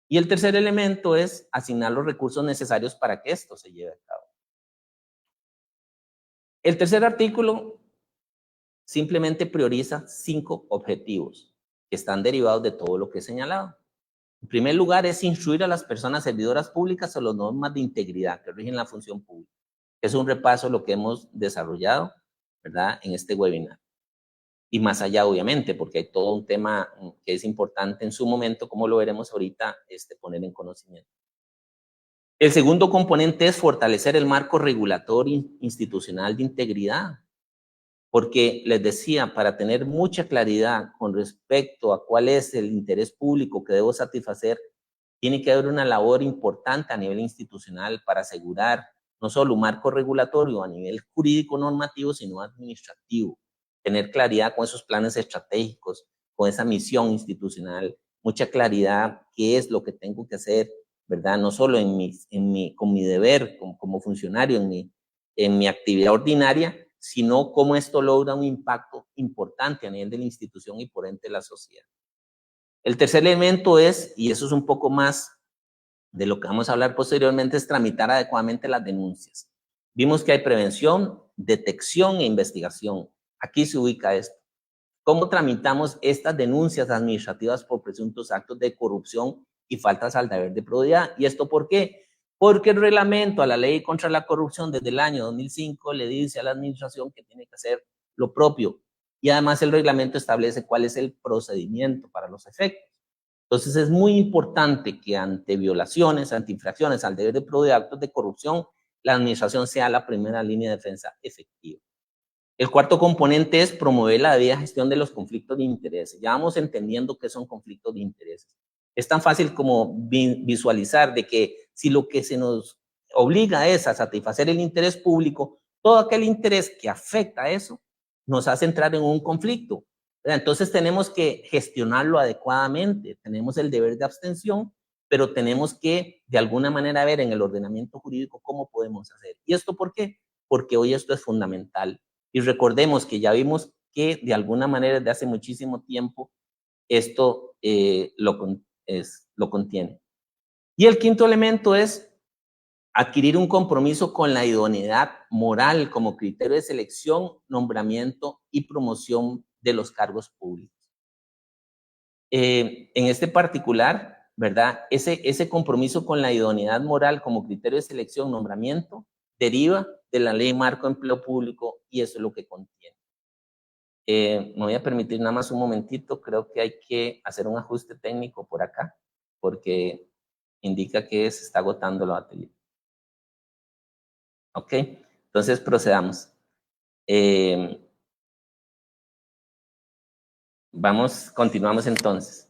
Y el tercer elemento es asignar los recursos necesarios para que esto se lleve a cabo. El tercer artículo simplemente prioriza 5 objetivos que están derivados de todo lo que he señalado. En primer lugar, es instruir a las personas servidoras públicas sobre las normas de integridad que rigen la función pública. Es un repaso de lo que hemos desarrollado, ¿verdad?, en este webinar. Y más allá, obviamente, porque hay todo un tema que es importante en su momento, como lo veremos ahorita, poner en conocimiento. El segundo componente es fortalecer el marco regulatorio institucional de integridad, porque les decía, para tener mucha claridad con respecto a cuál es el interés público que debo satisfacer, tiene que haber una labor importante a nivel institucional para asegurar no solo un marco regulatorio a nivel jurídico normativo, sino administrativo. Tener claridad con esos planes estratégicos, con esa misión institucional, mucha claridad qué es lo que tengo que hacer, ¿verdad? No solo con mi deber como funcionario, en mi actividad ordinaria, sino cómo esto logra un impacto importante a nivel de la institución y por ende de la sociedad. El tercer elemento es, y eso es un poco más de lo que vamos a hablar posteriormente, es tramitar adecuadamente las denuncias. Vimos que hay prevención, detección e investigación. Aquí se ubica esto. ¿Cómo tramitamos estas denuncias administrativas por presuntos actos de corrupción y faltas al deber de probidad? ¿Y esto por qué? Porque el reglamento a la ley contra la corrupción desde el año 2005 le dice a la administración que tiene que hacer lo propio. Y además el reglamento establece cuál es el procedimiento para los efectos. Entonces es muy importante que ante violaciones, ante infracciones al deber de probidad, actos de corrupción, la administración sea la primera línea de defensa efectiva. El cuarto componente es promover la debida gestión de los conflictos de intereses. Ya vamos entendiendo qué son conflictos de intereses. Es tan fácil como visualizar de que si lo que se nos obliga es a satisfacer el interés público, todo aquel interés que afecta a eso nos hace entrar en un conflicto. Entonces tenemos que gestionarlo adecuadamente. Tenemos el deber de abstención, pero tenemos que de alguna manera ver en el ordenamiento jurídico cómo podemos hacer. ¿Y esto por qué? Porque hoy esto es fundamental. Y recordemos que ya vimos que de alguna manera desde hace muchísimo tiempo esto lo contiene. Y el quinto elemento es adquirir un compromiso con la idoneidad moral como criterio de selección, nombramiento y promoción de los cargos públicos. En este particular, ¿verdad? Ese compromiso con la idoneidad moral como criterio de selección, nombramiento, deriva de la Ley Marco de Empleo Público y eso es lo que contiene. Me voy a permitir nada más un momentito, creo que hay que hacer un ajuste técnico por acá, porque indica que se está agotando la batería. Ok, entonces procedamos. Continuamos entonces.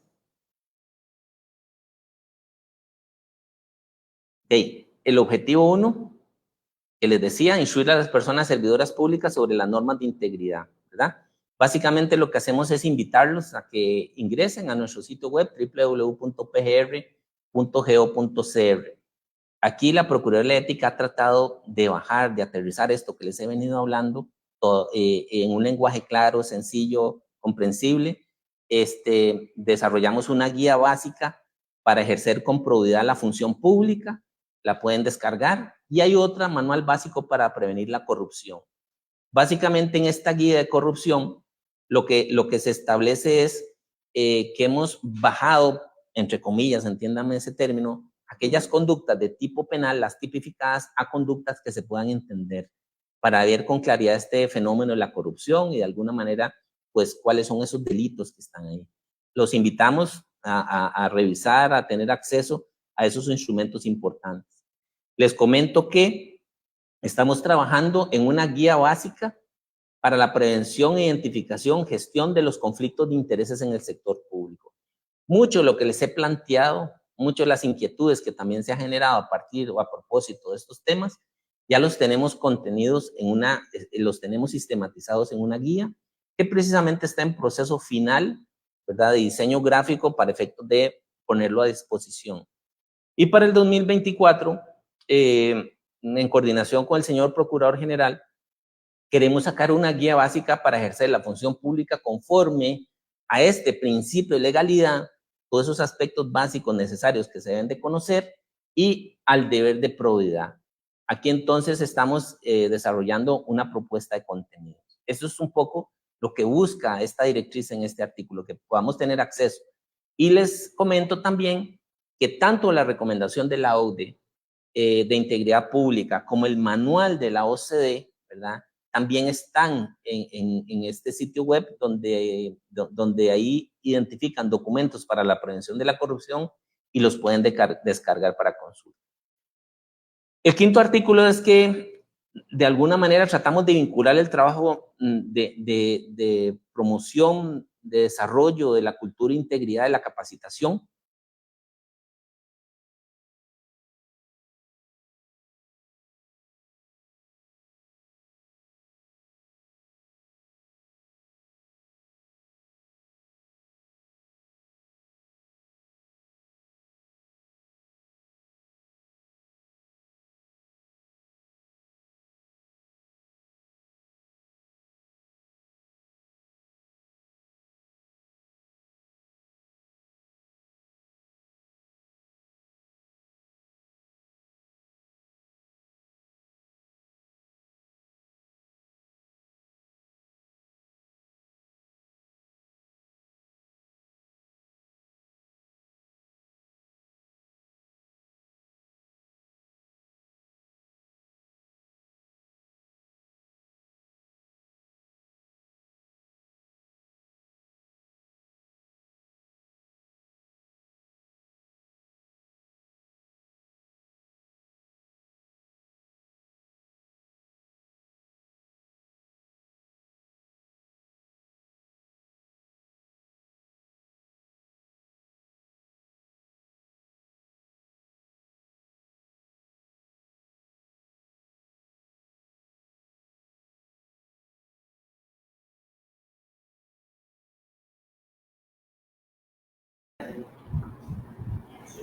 Okay. El objetivo 1, que les decía, instruir a las personas servidoras públicas sobre las normas de integridad, ¿verdad? Básicamente lo que hacemos es invitarlos a que ingresen a nuestro sitio web www.pgr.go.cr. Aquí la Procuraduría de Ética ha tratado de bajar, de aterrizar esto que les he venido hablando en un lenguaje claro, sencillo, comprensible. Desarrollamos una guía básica para ejercer con probidad la función pública, la pueden descargar, y hay otra, manual básico para prevenir la corrupción. Básicamente en esta guía de corrupción, lo que se establece es que hemos bajado, entre comillas, entiéndame ese término, aquellas conductas de tipo penal, las tipificadas, a conductas que se puedan entender, para ver con claridad este fenómeno de la corrupción y de alguna manera, pues, cuáles son esos delitos que están ahí. Los invitamos a revisar, a tener acceso a esos instrumentos importantes. Les comento que estamos trabajando en una guía básica para la prevención, identificación, gestión de los conflictos de intereses en el sector público. Mucho de lo que les he planteado, muchas de las inquietudes que también se ha generado a partir o a propósito de estos temas, ya los tenemos contenidos los tenemos sistematizados en una guía que precisamente está en proceso final, ¿verdad?, de diseño gráfico para efectos de ponerlo a disposición. Y para el 2024, en coordinación con el señor Procurador General, queremos sacar una guía básica para ejercer la función pública conforme a este principio de legalidad, todos esos aspectos básicos necesarios que se deben de conocer y al deber de probidad. Aquí entonces estamos desarrollando una propuesta de contenidos. Eso es un poco lo que busca esta directriz en este artículo, que podamos tener acceso. Y les comento también que tanto la recomendación de la OCDE de integridad pública como el manual de la OCDE, ¿verdad?, también están en este sitio web donde ahí identifican documentos para la prevención de la corrupción y los pueden descargar para consulta. El quinto artículo es que de alguna manera tratamos de vincular el trabajo de promoción, de desarrollo de la cultura e integridad de la capacitación.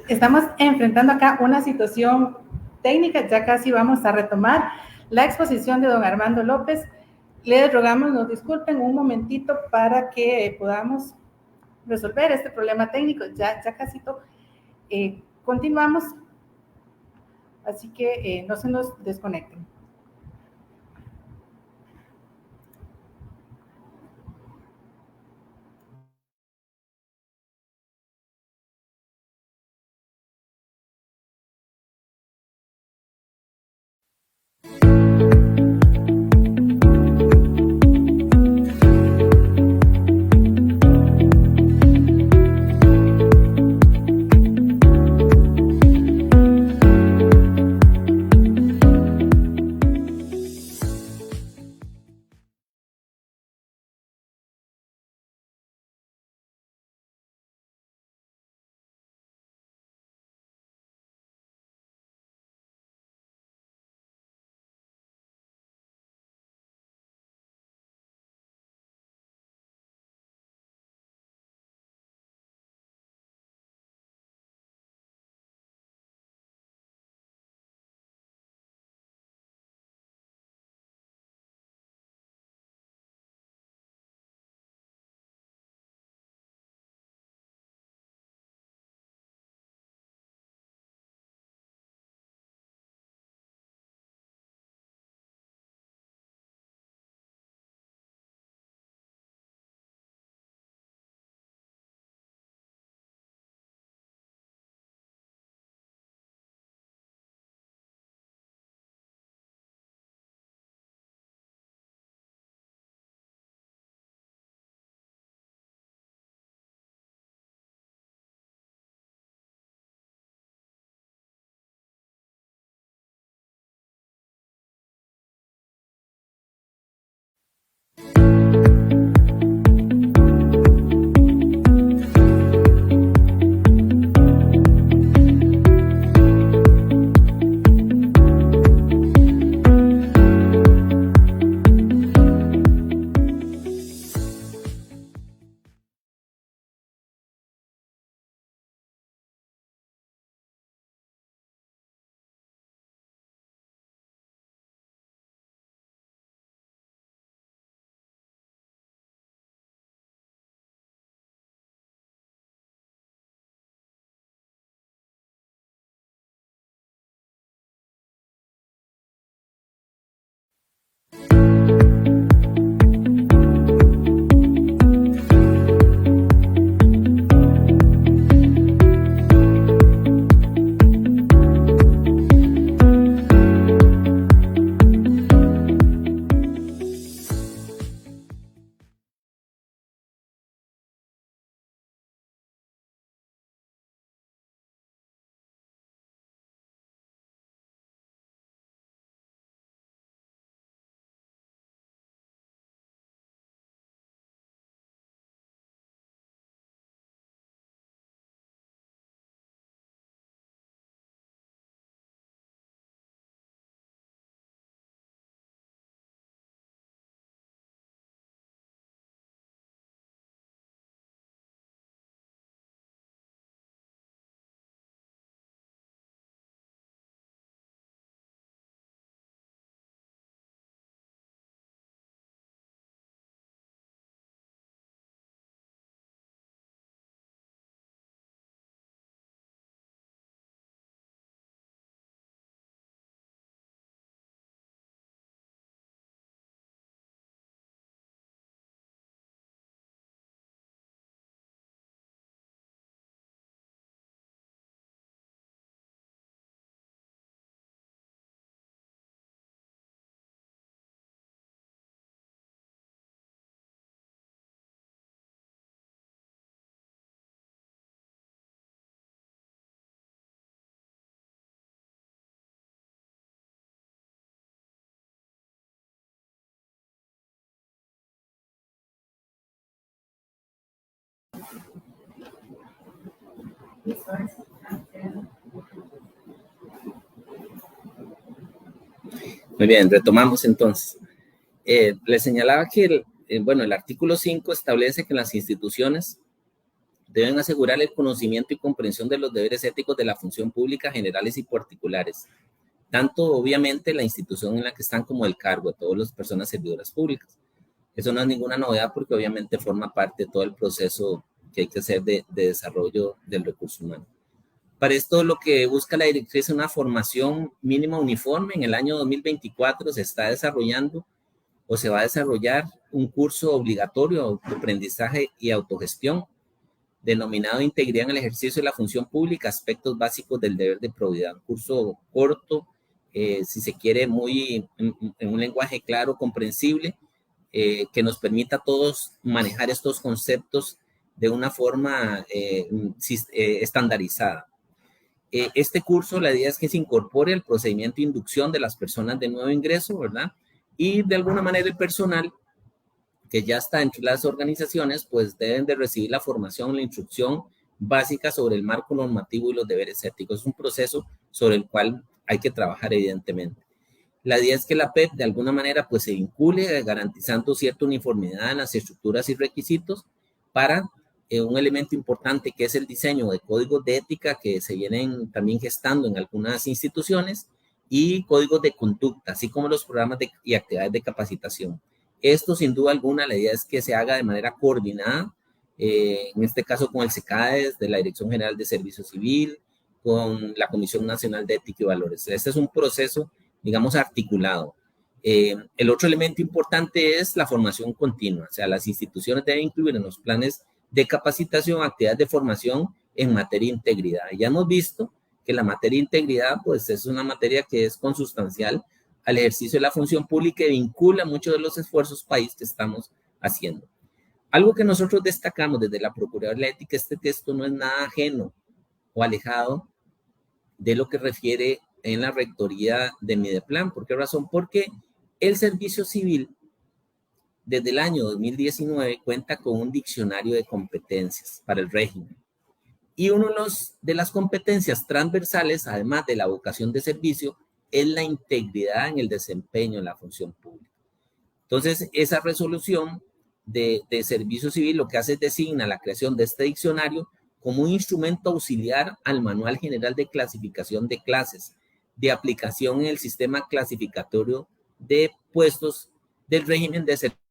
Estamos enfrentando acá una situación técnica, ya casi vamos a retomar la exposición de don Armando López. Les rogamos nos disculpen un momentito para que podamos resolver este problema técnico, ya casi continuamos, así que no se nos desconecten. Muy bien, retomamos entonces. Les señalaba que el artículo 5 establece que las instituciones deben asegurar el conocimiento y comprensión de los deberes éticos de la función pública generales y particulares, tanto obviamente la institución en la que están como el cargo de todas las personas servidoras públicas. Eso no es ninguna novedad porque obviamente forma parte de todo el proceso que hay que hacer de desarrollo del recurso humano. Para esto lo que busca la directriz es una formación mínima uniforme. En el año 2024 se está desarrollando o se va a desarrollar un curso obligatorio de aprendizaje y autogestión denominado Integridad en el ejercicio de la función pública, aspectos básicos del deber de probidad. Un curso corto, si se quiere, muy en un lenguaje claro, comprensible, que nos permita a todos manejar estos conceptos de una forma estandarizada. Este curso, la idea es que se incorpore el procedimiento de inducción de las personas de nuevo ingreso, ¿verdad? Y de alguna manera el personal que ya está entre las organizaciones, pues deben de recibir la formación, la instrucción básica sobre el marco normativo y los deberes éticos. Es un proceso sobre el cual hay que trabajar evidentemente. La idea es que la PEP de alguna manera pues se vincule garantizando cierta uniformidad en las estructuras y requisitos para un elemento importante que es el diseño de códigos de ética que se vienen también gestando en algunas instituciones y códigos de conducta, así como los programas y actividades de capacitación. Esto sin duda alguna, la idea es que se haga de manera coordinada, en este caso con el SECAES de la Dirección General de Servicio Civil, con la Comisión Nacional de Ética y Valores. Este es un proceso, digamos, articulado. El otro elemento importante es la formación continua, o sea, las instituciones deben incluir en los planes de capacitación actividades de formación en materia de integridad. Ya hemos visto que la materia de integridad, pues es una materia que es consustancial al ejercicio de la función pública y vincula muchos de los esfuerzos país que estamos haciendo. Algo que nosotros destacamos desde la Procuraduría de la Ética, este texto no es nada ajeno o alejado de lo que refiere en la rectoría de Mideplan. ¿Por qué razón? Porque el servicio civil desde el año 2019 cuenta con un diccionario de competencias para el régimen. Y una de las competencias transversales, además de la vocación de servicio, es la integridad en el desempeño de la función pública. Entonces, esa resolución de servicio civil lo que hace es designa la creación de este diccionario como un instrumento auxiliar al Manual General de Clasificación de Clases, de aplicación en el sistema clasificatorio de puestos del régimen de servicio.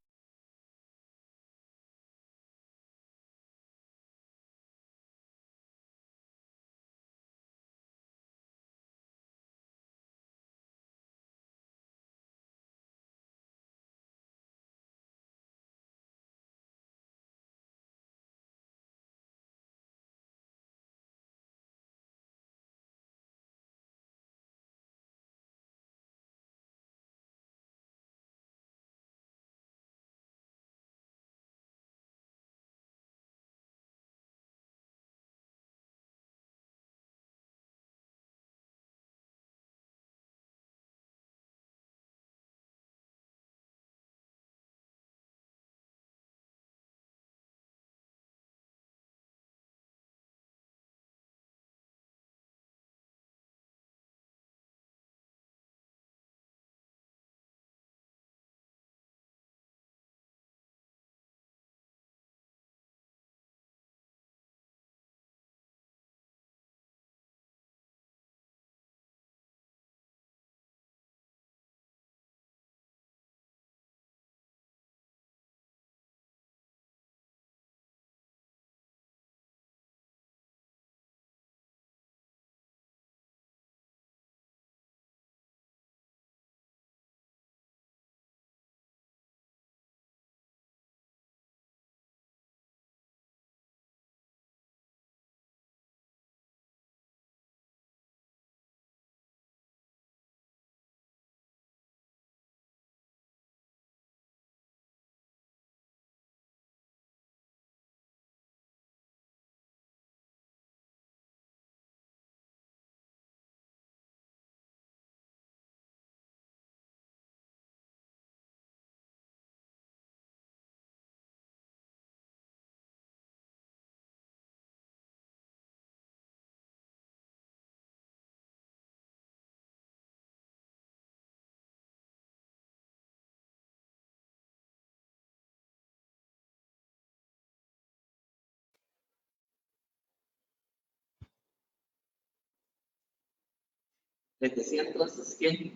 Les decía entonces que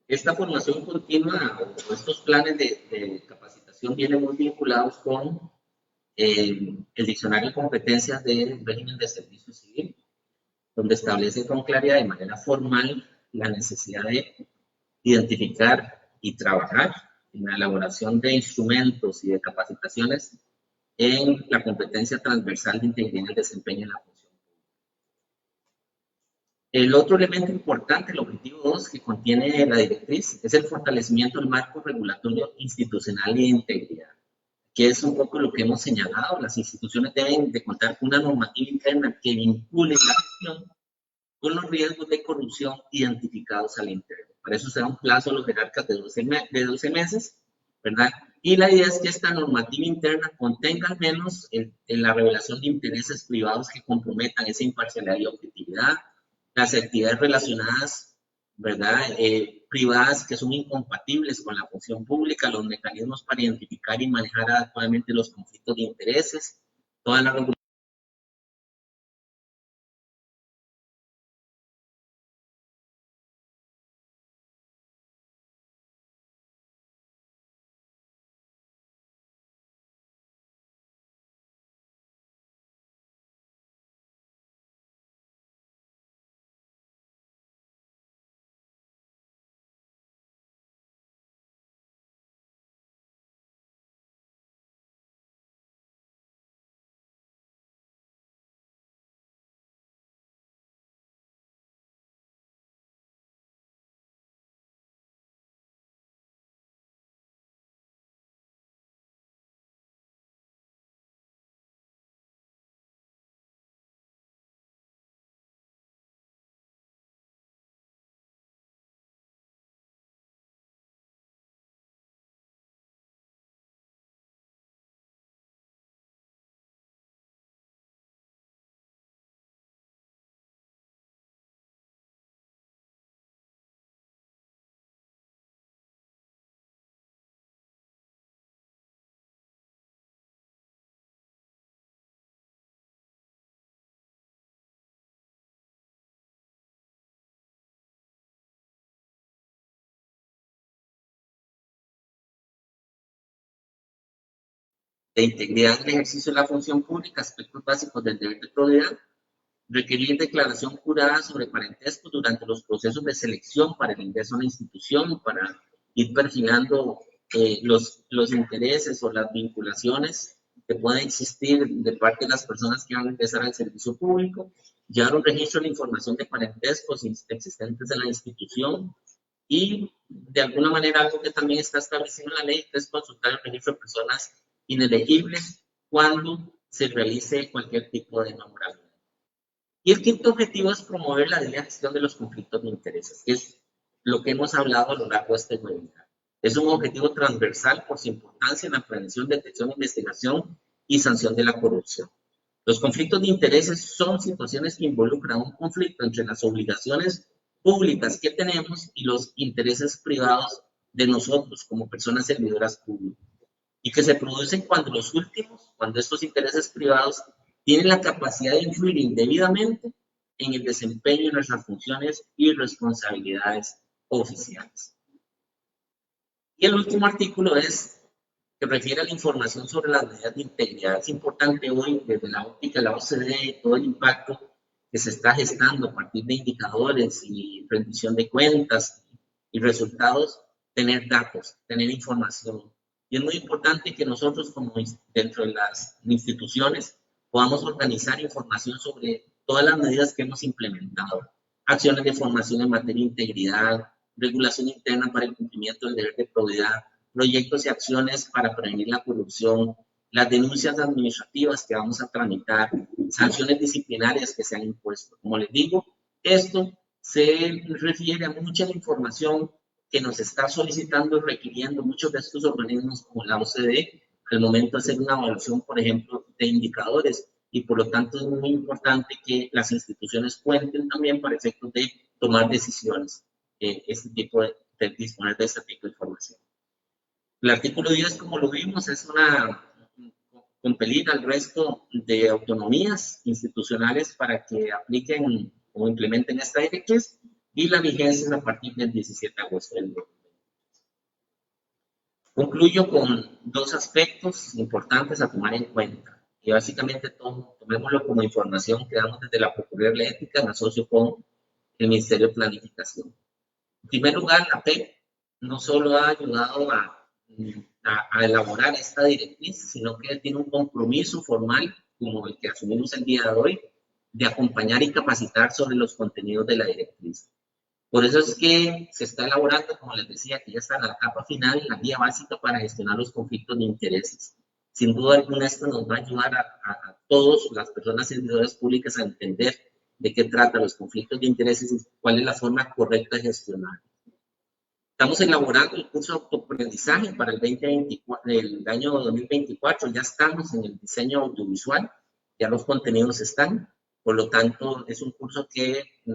esta formación continua o estos planes de capacitación vienen muy vinculados con el diccionario de competencias del régimen de servicio civil. donde establece con claridad de manera formal la necesidad de identificar y trabajar en la elaboración de instrumentos y de capacitaciones en la competencia transversal de integridad y el desempeño en la función. El otro elemento importante, el objetivo 2 que contiene la directriz, es el fortalecimiento del marco regulatorio institucional y de integridad, que es un poco lo que hemos señalado. Las instituciones deben de contar con una normativa interna que vincule la gestión con los riesgos de corrupción identificados al interior. Para eso se da un plazo a los jerarcas de 12 meses, ¿verdad? Y la idea es que esta normativa interna contenga al menos la revelación de intereses privados que comprometan esa imparcialidad y objetividad, las actividades relacionadas, ¿verdad? Privadas que son incompatibles con la función pública, los mecanismos para identificar y manejar adecuadamente los conflictos de intereses, toda la regulación de integridad en el ejercicio de la función pública, aspectos básicos del deber de probidad, requerir declaración jurada sobre parentesco durante los procesos de selección para el ingreso a la institución, para ir perfilando los intereses o las vinculaciones que pueden existir de parte de las personas que van a ingresar al servicio público, llevar un registro de la información de parentescos existentes en la institución y, de alguna manera, algo que también está establecido en la ley, es consultar el registro de personas inelegibles cuando se realice cualquier tipo de nombramiento. Y el quinto objetivo es promover la debida gestión de los conflictos de intereses, que es lo que hemos hablado a lo largo de este webinar. Es un objetivo transversal por su importancia en la prevención, detección, investigación y sanción de la corrupción. Los conflictos de intereses son situaciones que involucran un conflicto entre las obligaciones públicas que tenemos y los intereses privados de nosotros como personas servidoras públicas, y que se producen cuando estos intereses privados tienen la capacidad de influir indebidamente en el desempeño de nuestras funciones y responsabilidades oficiales. Y el último artículo que refiere a la información sobre las medidas de integridad. Es importante hoy, desde la óptica de la OCDE, todo el impacto que se está gestando a partir de indicadores y rendición de cuentas y resultados, tener datos, tener información. Y es muy importante que nosotros, como dentro de las instituciones, podamos organizar información sobre todas las medidas que hemos implementado. Acciones de formación en materia de integridad, regulación interna para el cumplimiento del deber de probidad, proyectos y acciones para prevenir la corrupción, las denuncias administrativas que vamos a tramitar, sanciones disciplinarias que se han impuesto. Como les digo, esto se refiere a mucha información que nos está solicitando y requiriendo muchos de estos organismos como la OCDE al momento de hacer una evaluación, por ejemplo, de indicadores, y por lo tanto es muy importante que las instituciones cuenten también para efectos de tomar decisiones, de disponer de este tipo de información. El artículo 10, como lo vimos, es compelir al resto de autonomías institucionales para que apliquen o implementen esta directriz, y la vigencia es a partir del 17 de agosto del 2020. Concluyo con dos aspectos importantes a tomar en cuenta. y básicamente tomémoslo como información que damos desde la Procuraduría de la Ética en asocio con el Ministerio de Planificación. En primer lugar, la PEP no solo ha ayudado a elaborar esta directriz, sino que tiene un compromiso formal, como el que asumimos el día de hoy, de acompañar y capacitar sobre los contenidos de la directriz. Por eso es que se está elaborando, como les decía, que ya está en la etapa final, la guía básica para gestionar los conflictos de intereses. Sin duda alguna, esto nos va a ayudar a todas las personas servidoras públicas a entender de qué trata los conflictos de intereses y cuál es la forma correcta de gestionar. Estamos elaborando el curso de autoaprendizaje para el año 2024. Ya estamos en el diseño audiovisual, ya los contenidos están. Por lo tanto, es un curso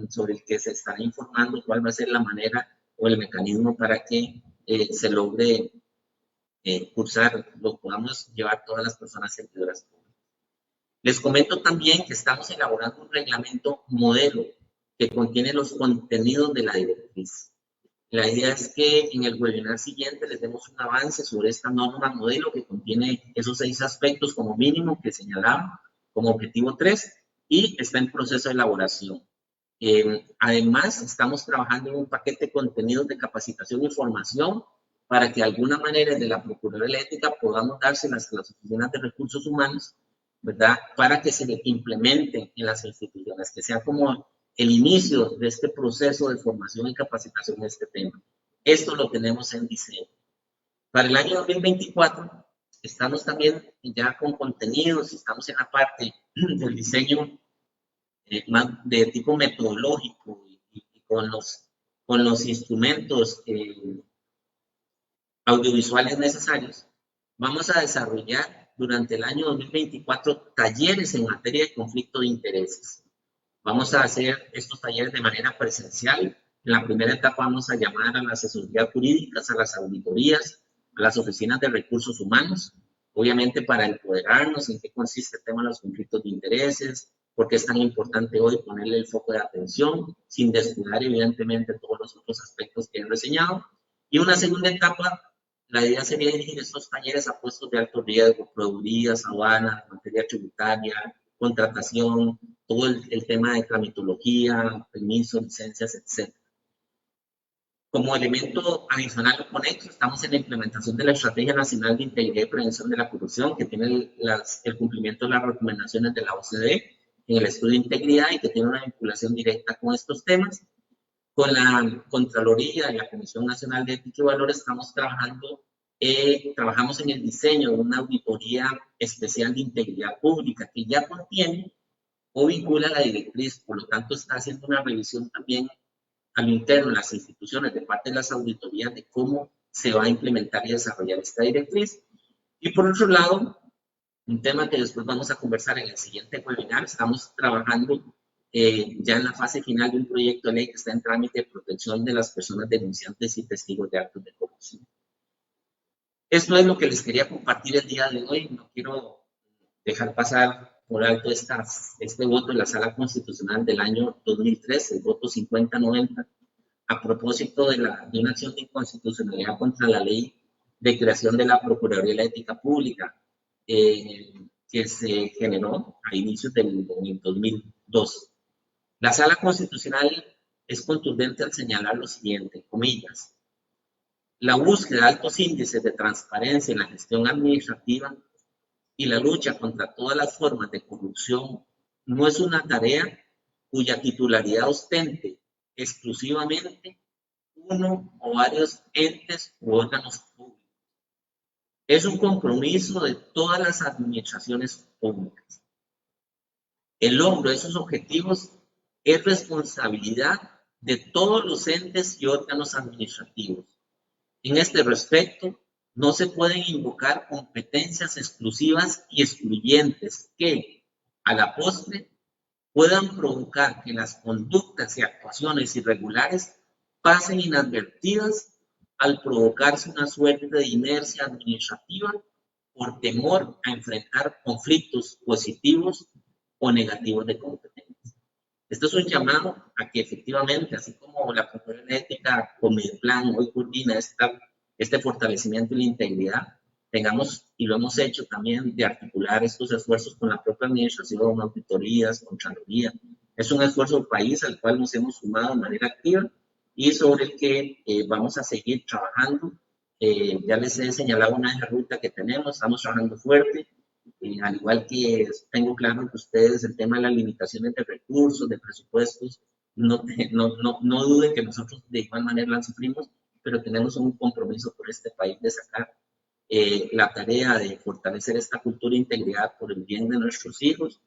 sobre el que se estará informando cuál va a ser la manera o el mecanismo para que se logre cursar, lo podamos llevar todas las personas servidoras públicas. Les comento también que estamos elaborando un reglamento modelo que contiene los contenidos de la directriz. La idea es que en el webinar siguiente les demos un avance sobre esta norma modelo que contiene esos 6 aspectos como mínimo que señalaba como objetivo 3 y está en proceso de elaboración. Además, estamos trabajando en un paquete de contenidos de capacitación y formación para que de alguna manera desde la Procuraduría de la Ética podamos dárselas a las oficinas de recursos humanos, ¿verdad? Para que se implementen en las instituciones, que sea como el inicio de este proceso de formación y capacitación en este tema. Esto lo tenemos en diseño. Para el año 2024 estamos también ya con contenidos, estamos en la parte del diseño más de tipo metodológico y con los instrumentos audiovisuales necesarios. Vamos a desarrollar durante el año 2024 talleres en materia de conflicto de intereses. Vamos a hacer estos talleres de manera presencial. En la primera etapa vamos a llamar a las asesorías jurídicas, a las auditorías, a las oficinas de recursos humanos, obviamente para empoderarnos en qué consiste el tema de los conflictos de intereses, por qué es tan importante hoy ponerle el foco de atención, sin descuidar evidentemente todos los otros aspectos que he reseñado. Y una segunda etapa, la idea sería dirigir estos talleres a puestos de alto riesgo, proveedurías, aduanas, materia tributaria, contratación, todo el tema de tramitología, permisos, licencias, etc. Como elemento adicional o conexo, estamos en la implementación de la Estrategia Nacional de Integridad y Prevención de la Corrupción, que tiene el cumplimiento de las recomendaciones de la OCDE en el estudio de integridad y que tiene una vinculación directa con estos temas. Con la Contraloría y la Comisión Nacional de Ética y Valores estamos trabajamos en el diseño de una auditoría especial de integridad pública que ya contiene o vincula la directriz, por lo tanto está haciendo una revisión también a lo interno en las instituciones de parte de las auditorías de cómo se va a implementar y desarrollar esta directriz. Y por otro lado, un tema que después vamos a conversar en el siguiente webinar, estamos trabajando ya en la fase final de un proyecto de ley que está en trámite de protección de las personas denunciantes y testigos de actos de corrupción. Esto es lo que les quería compartir el día de hoy. No quiero dejar pasar por alto este voto de la Sala Constitucional del año 2003, el voto 5090, a propósito de una acción de inconstitucionalidad contra la ley de creación de la Procuraduría de la Ética Pública, que se generó a inicios del 2002. La Sala Constitucional es contundente al señalar lo siguiente, comillas, la búsqueda de altos índices de transparencia en la gestión administrativa y la lucha contra todas las formas de corrupción no es una tarea cuya titularidad ostente exclusivamente uno o varios entes u órganos públicos. Es un compromiso de todas las administraciones públicas. El logro de esos objetivos es responsabilidad de todos los entes y órganos administrativos. En este respecto, no se pueden invocar competencias exclusivas y excluyentes que, a la postre, puedan provocar que las conductas y actuaciones irregulares pasen inadvertidas al provocarse una suerte de inercia administrativa por temor a enfrentar conflictos positivos o negativos de competencia. Esto es un llamado a que efectivamente, así como la Procuraduría de Ética con mi plan hoy coordina este fortalecimiento y la integridad, tengamos, y lo hemos hecho también, de articular estos esfuerzos con la propia administración, auditorías, contraloría. Es un esfuerzo país al cual nos hemos sumado de manera activa y sobre el que vamos a seguir trabajando. Ya les he señalado una ruta que tenemos, estamos trabajando fuerte, al igual que tengo claro que ustedes el tema de las limitaciones de recursos, de presupuestos, no duden que nosotros de igual manera las sufrimos, pero tenemos un compromiso por este país de sacar la tarea de fortalecer esta cultura de integridad por el bien de nuestros hijos,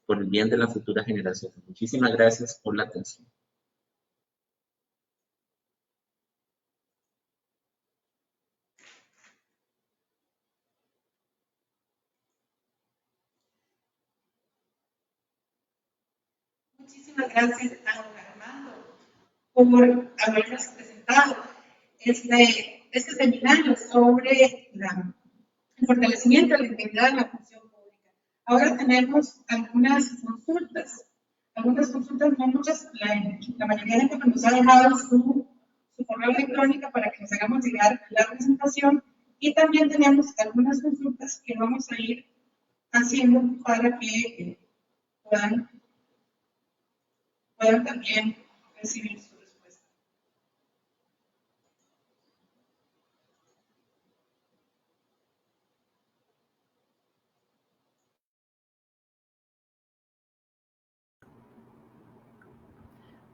por el bien de la futura generación. Muchísimas gracias por la atención. Muchísimas gracias a don Armando por habernos presentado este seminario sobre el fortalecimiento de la integridad de la función pública. Ahora tenemos algunas consultas, no muchas, la mayoría de gente nos ha dejado su correo electrónico para que nos hagamos llegar la presentación, y también tenemos algunas consultas que vamos a ir haciendo para que puedan también recibir su respuesta.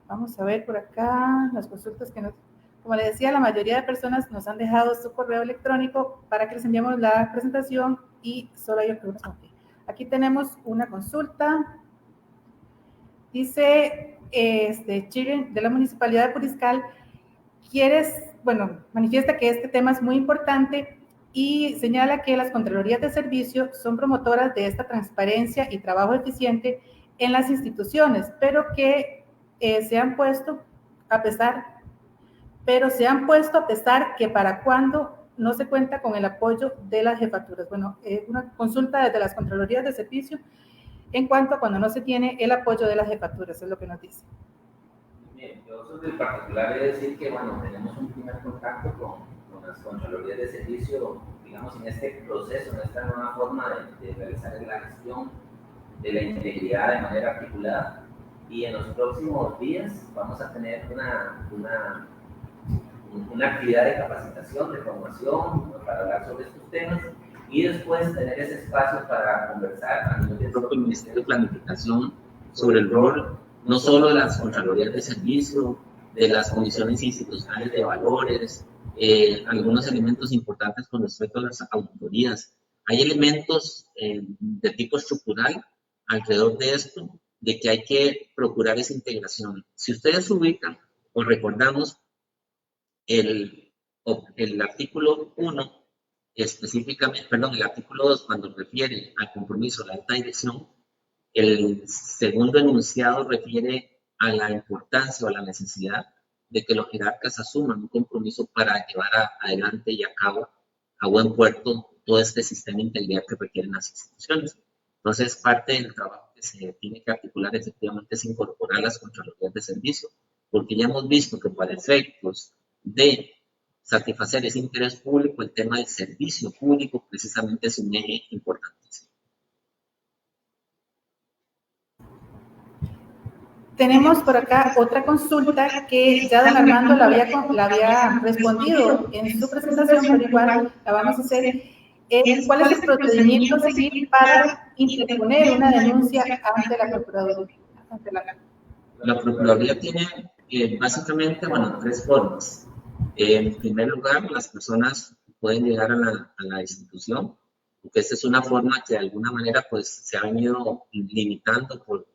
Vamos a ver por acá las consultas que nos... Como le decía, la mayoría de personas nos han dejado su correo electrónico para que les enviemos la presentación y solo hay algunas. Aquí tenemos una consulta. Dice Chiren, de la Municipalidad de Puriscal, manifiesta que este tema es muy importante y señala que las Contralorías de Servicio son promotoras de esta transparencia y trabajo eficiente en las instituciones, pero que se han puesto a pesar que para cuando no se cuenta con el apoyo de las jefaturas. Bueno, una consulta desde las Contralorías de Servicio en cuanto a cuando no se tiene el apoyo de las jefaturas, es lo que nos dice. Bien, yo sobre el particular he de decir que, bueno, tenemos un primer contacto con las Contralorías de Servicio, digamos, en este proceso, en esta nueva forma de realizar la gestión de la integridad de manera articulada, y en los próximos días vamos a tener una actividad de capacitación, de formación, para hablar sobre estos temas, y después tener ese espacio para conversar a nivel del propio Ministerio de Planificación sobre el rol no solo de las Contralorías de Servicio, de las comisiones institucionales de valores, algunos elementos importantes con respecto a las auditorías. Hay elementos de tipo estructural alrededor de esto, de que hay que procurar esa integración. Si ustedes ubican o recordamos el artículo 1, específicamente, perdón, el artículo 2, cuando refiere al compromiso de la alta dirección, el segundo enunciado refiere a la importancia o a la necesidad de que los jerarcas asuman un compromiso para llevar adelante y a cabo a buen puerto todo este sistema de integridad que requieren las instituciones. Entonces, parte del trabajo que se tiene que articular efectivamente es incorporar las Contralorías de Servicio, porque ya hemos visto que para efectos de satisfacer ese interés público, el tema del servicio público precisamente es un eje importantísimo. Tenemos por acá otra consulta que ya don Armando la había respondido en su presentación, pero igual la vamos a hacer. ¿Cuál es el procedimiento a seguir para interponer una denuncia ante la Procuraduría? La Procuraduría tiene básicamente, tres formas. En primer lugar, las personas pueden llegar a la institución, porque esta es una forma que de alguna manera pues se ha venido limitando por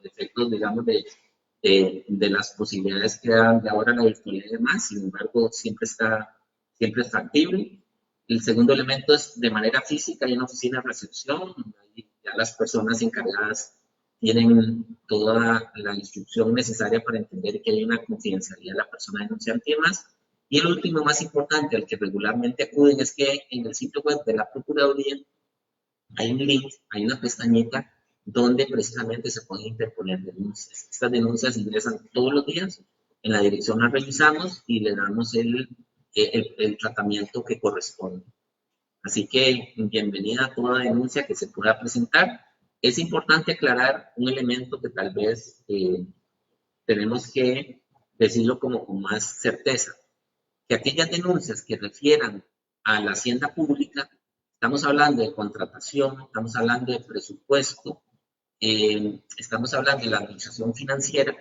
efectos, digamos, de las posibilidades que dan de ahora la virtualidad y demás. Sin embargo, siempre es factible. El segundo elemento es de manera física, hay una oficina de recepción, y ya las personas encargadas tienen toda la instrucción necesaria para entender que hay una confidencialidad de la persona denunciante y demás. Y el último, más importante, al que regularmente acuden, es que en el sitio web de la Procuraduría hay un link, hay una pestañita donde precisamente se pueden interponer denuncias. Estas denuncias ingresan todos los días, en la dirección las revisamos y le damos el tratamiento que corresponde. Así que bienvenida a toda denuncia que se pueda presentar. Es importante aclarar un elemento que tal vez tenemos que decirlo como con más certeza, que aquellas denuncias que refieran a la hacienda pública, estamos hablando de contratación, estamos hablando de presupuesto, estamos hablando de la administración financiera,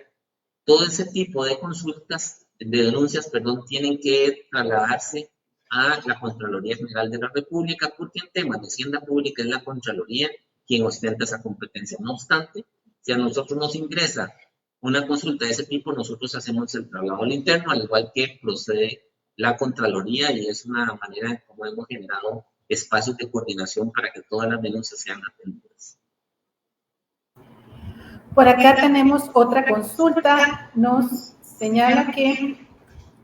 todo ese tipo de consultas, de denuncias, perdón, tienen que trasladarse a la Contraloría General de la República, porque en temas de hacienda pública es la Contraloría quien ostenta esa competencia. No obstante, si a nosotros nos ingresa una consulta de ese tipo, nosotros hacemos el traslado al interno, al igual que procede la Contraloría, y es una manera en cómo hemos generado espacios de coordinación para que todas las denuncias sean atendidas. Por acá tenemos otra consulta. Nos señala que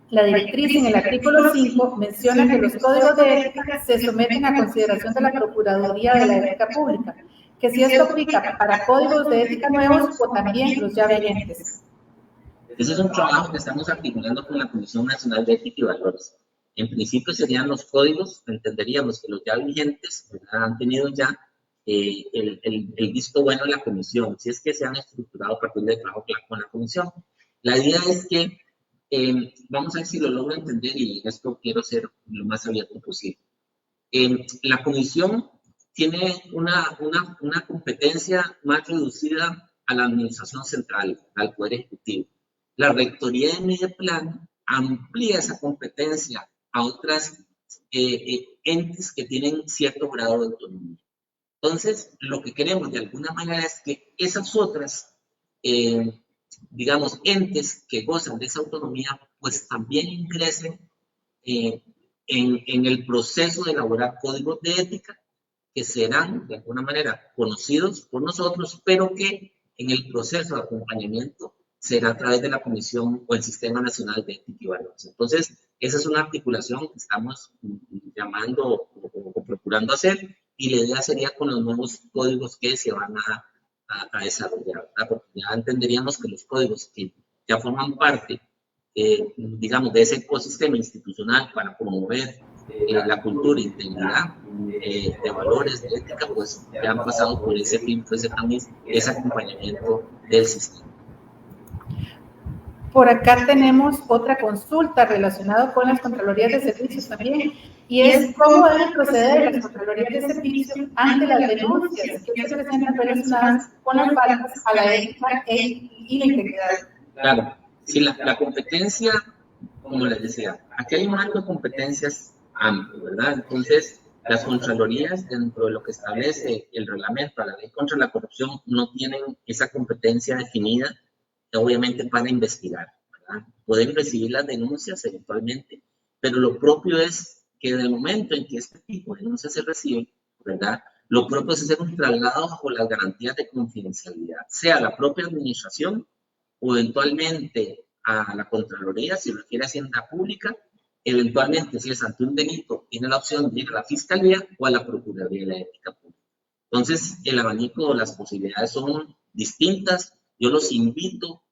la directriz en el artículo 5 menciona que los códigos de ética se someten a consideración de la Procuraduría de la Ética Pública, que si esto aplica para códigos de ética nuevos o también los ya vigentes. Ese es un trabajo que estamos articulando con la Comisión Nacional de Ética y Valores. En principio serían los códigos, entenderíamos que los ya vigentes, ¿verdad?, han tenido ya el visto bueno de la comisión, si es que se han estructurado a partir del trabajo con la comisión. La idea es que, vamos a ver si lo logro entender, y esto quiero ser lo más abierto posible. La comisión tiene una competencia más reducida a la administración central, al Poder Ejecutivo. La Rectoría de Mideplan amplía esa competencia a otras entes que tienen cierto grado de autonomía. Entonces, lo que queremos de alguna manera es que esas otras, digamos, entes que gozan de esa autonomía, pues también ingresen en el proceso de elaborar códigos de ética que serán de alguna manera conocidos por nosotros, pero que en el proceso de acompañamiento será a través de la Comisión o el Sistema Nacional de Ética y Valores. Entonces, esa es una articulación que estamos llamando o procurando hacer, y la idea sería con los nuevos códigos que se van a desarrollar, ¿verdad? Porque ya entenderíamos que los códigos que ya forman parte, digamos, de ese ecosistema institucional para promover la cultura e integridad de valores, de ética, pues ya han pasado por ese filtro, ese acompañamiento del sistema. Por acá tenemos otra consulta relacionada con las Contralorías de Servicios también, y es cómo deben proceder las Contralorías de Servicios ante las denuncias que se presentan relacionadas con las faltas a la ética y la integridad. Claro, si la competencia, como les decía, aquí hay un marco de competencias amplio, ¿verdad? Entonces, las Contralorías, dentro de lo que establece el reglamento a la ley contra la corrupción, no tienen esa competencia definida, obviamente, para investigar, ¿verdad? Pueden recibir las denuncias eventualmente, pero lo propio es que en el momento en que este tipo de denuncias se reciben, ¿verdad?, lo propio es hacer un traslado bajo las garantías de confidencialidad, sea a la propia administración o eventualmente a la Contraloría, si requiere Hacienda Pública, eventualmente, si es ante un delito, tiene la opción de ir a la Fiscalía o a la Procuraduría de la Ética Pública. Entonces, el abanico, las posibilidades son distintas. Yo los invito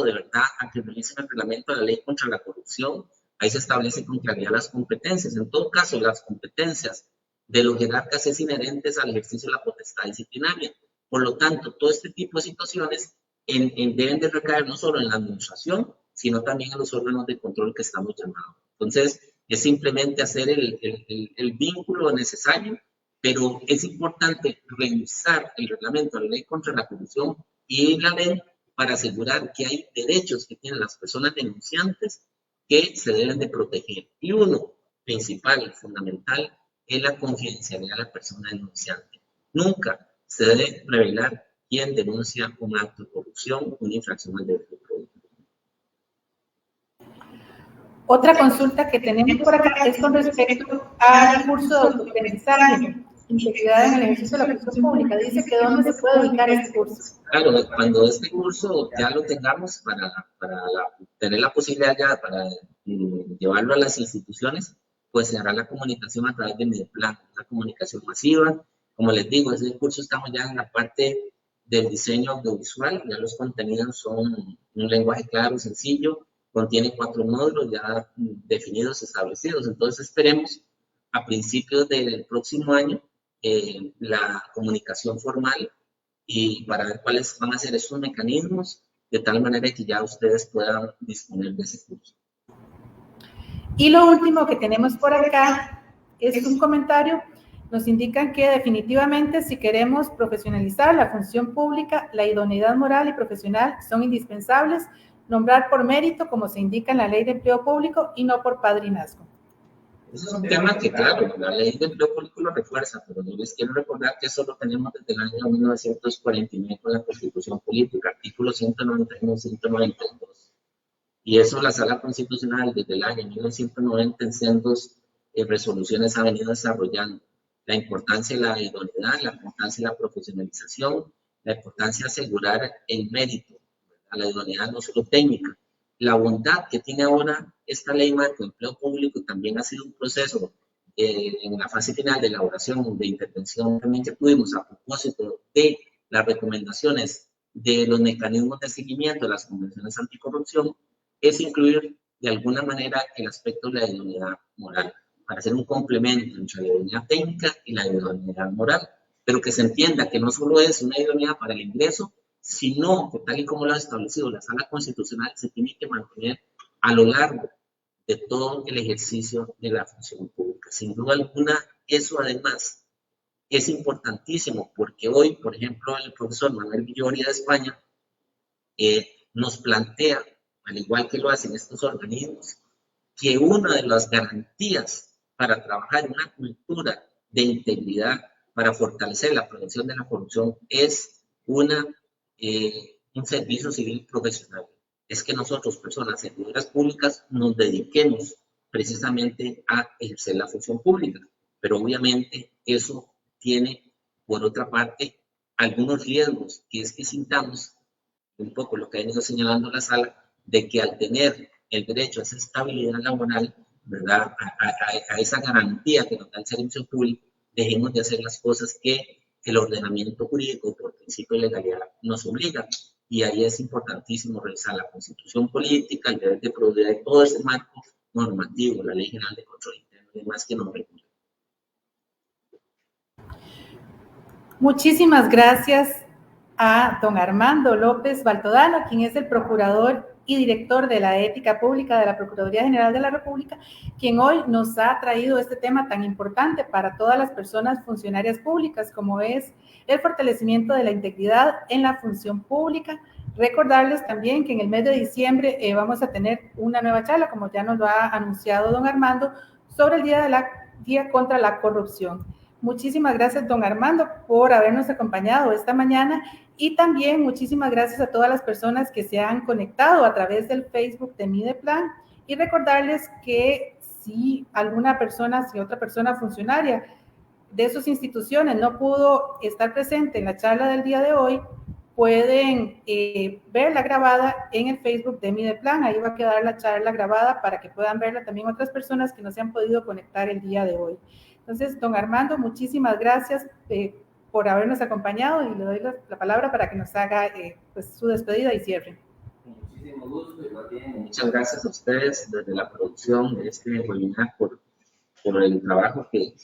de verdad a que revisen el reglamento de la ley contra la corrupción. Ahí se establecen con claridad las competencias. En todo caso, las competencias de los jerarcas es inherentes al ejercicio de la potestad disciplinaria. Por lo tanto, todo este tipo de situaciones deben de recaer no solo en la administración, sino también en los órganos de control que estamos llamados. Entonces, es simplemente hacer el vínculo necesario, pero es importante revisar el reglamento de la ley contra la corrupción y la ley para asegurar que hay derechos que tienen las personas denunciantes que se deben de proteger. Y uno principal, fundamental, es la confidencialidad de la persona denunciante. Nunca se debe revelar quién denuncia un acto de corrupción, una infracción al derecho público. Otra consulta que tenemos por acá es con respecto al curso de autoaprendizaje, integridad en el ejercicio de la función pública. Dice que ¿dónde se puede ubicar este curso? Claro, cuando este curso ya lo tengamos para tener la posibilidad ya para llevarlo a las instituciones, pues se hará la comunicación a través de Mideplan, una comunicación masiva. Como les digo, ese curso estamos ya en la parte del diseño audiovisual, ya los contenidos son un lenguaje claro, sencillo, contiene 4 módulos ya definidos, establecidos. Entonces esperemos a principios del próximo año la comunicación formal y para ver cuáles van a ser esos mecanismos, de tal manera que ya ustedes puedan disponer de ese curso. Y lo último que tenemos por acá es un comentario. Nos indican que definitivamente si queremos profesionalizar la función pública, la idoneidad moral y profesional son indispensables, nombrar por mérito, como se indica en la Ley de Empleo Público, y no por padrinazgo. Ese es un tema que, claro, la Ley de Empleo Público lo refuerza, pero yo les quiero recordar que eso lo tenemos desde el año 1949 con la Constitución Política, artículos 191 y 192. Y eso la Sala Constitucional desde el año 1990 en sendos resoluciones ha venido desarrollando. La importancia de la idoneidad, la importancia de la profesionalización, la importancia de asegurar el mérito, a la idoneidad no solo técnica. La bondad que tiene ahora esta ley marco de empleo público también ha sido un proceso en la fase final de elaboración, de intervención también que tuvimos a propósito de las recomendaciones de los mecanismos de seguimiento de las convenciones anticorrupción, es incluir de alguna manera el aspecto de la idoneidad moral, para hacer un complemento entre la idoneidad técnica y la idoneidad moral, pero que se entienda que no solo es una idoneidad para el ingreso, sino que tal y como lo ha establecido la Sala Constitucional, se tiene que mantener a lo largo de todo el ejercicio de la función pública. Sin duda alguna, eso además es importantísimo, porque hoy, por ejemplo, el profesor Manuel Villoria de España nos plantea, al igual que lo hacen estos organismos, que una de las garantías para trabajar en una cultura de integridad, para fortalecer la prevención de la corrupción, es un servicio civil profesional. Es que nosotros, personas servidoras públicas, nos dediquemos precisamente a ejercer la función pública. Pero obviamente eso tiene, por otra parte, algunos riesgos, que es que sintamos, un poco lo que ha venido señalando la sala, de que al tener el derecho a esa estabilidad laboral, ¿verdad? A esa garantía que nos da el servicio público, dejemos de hacer las cosas que el ordenamiento jurídico por principio de legalidad nos obliga. Y ahí es importantísimo revisar la Constitución Política, el deber de probidad de todo ese marco normativo, la Ley General de Control Interno y demás que nos regula. Muchísimas gracias a don Armando López Baltodano, quien es el procurador y director de la Ética Pública de la Procuraduría General de la República, quien hoy nos ha traído este tema tan importante para todas las personas funcionarias públicas, como es el fortalecimiento de la integridad en la función pública. Recordarles también que en el mes de diciembre vamos a tener una nueva charla, como ya nos lo ha anunciado don Armando, sobre el Día contra la Corrupción. Muchísimas gracias, don Armando, por habernos acompañado esta mañana y también muchísimas gracias a todas las personas que se han conectado a través del Facebook de Mideplan y recordarles que si otra persona funcionaria de sus instituciones no pudo estar presente en la charla del día de hoy, pueden verla grabada en el Facebook de Mideplan. Ahí va a quedar la charla grabada para que puedan verla también otras personas que no se han podido conectar el día de hoy. Entonces, don Armando, muchísimas gracias por habernos acompañado y le doy la palabra para que nos haga pues, su despedida y cierre. Muchísimo gusto y más bien muchas gracias a ustedes desde la producción de este webinar por el trabajo que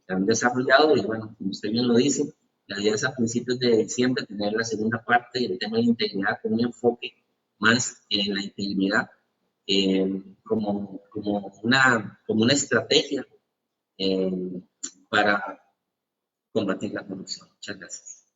han desarrollado y bueno, como usted bien lo dice, la idea es a principios de diciembre tener la segunda parte del tema de integridad con un enfoque más en la integridad como una estrategia para combatir la corrupción. Muchas gracias.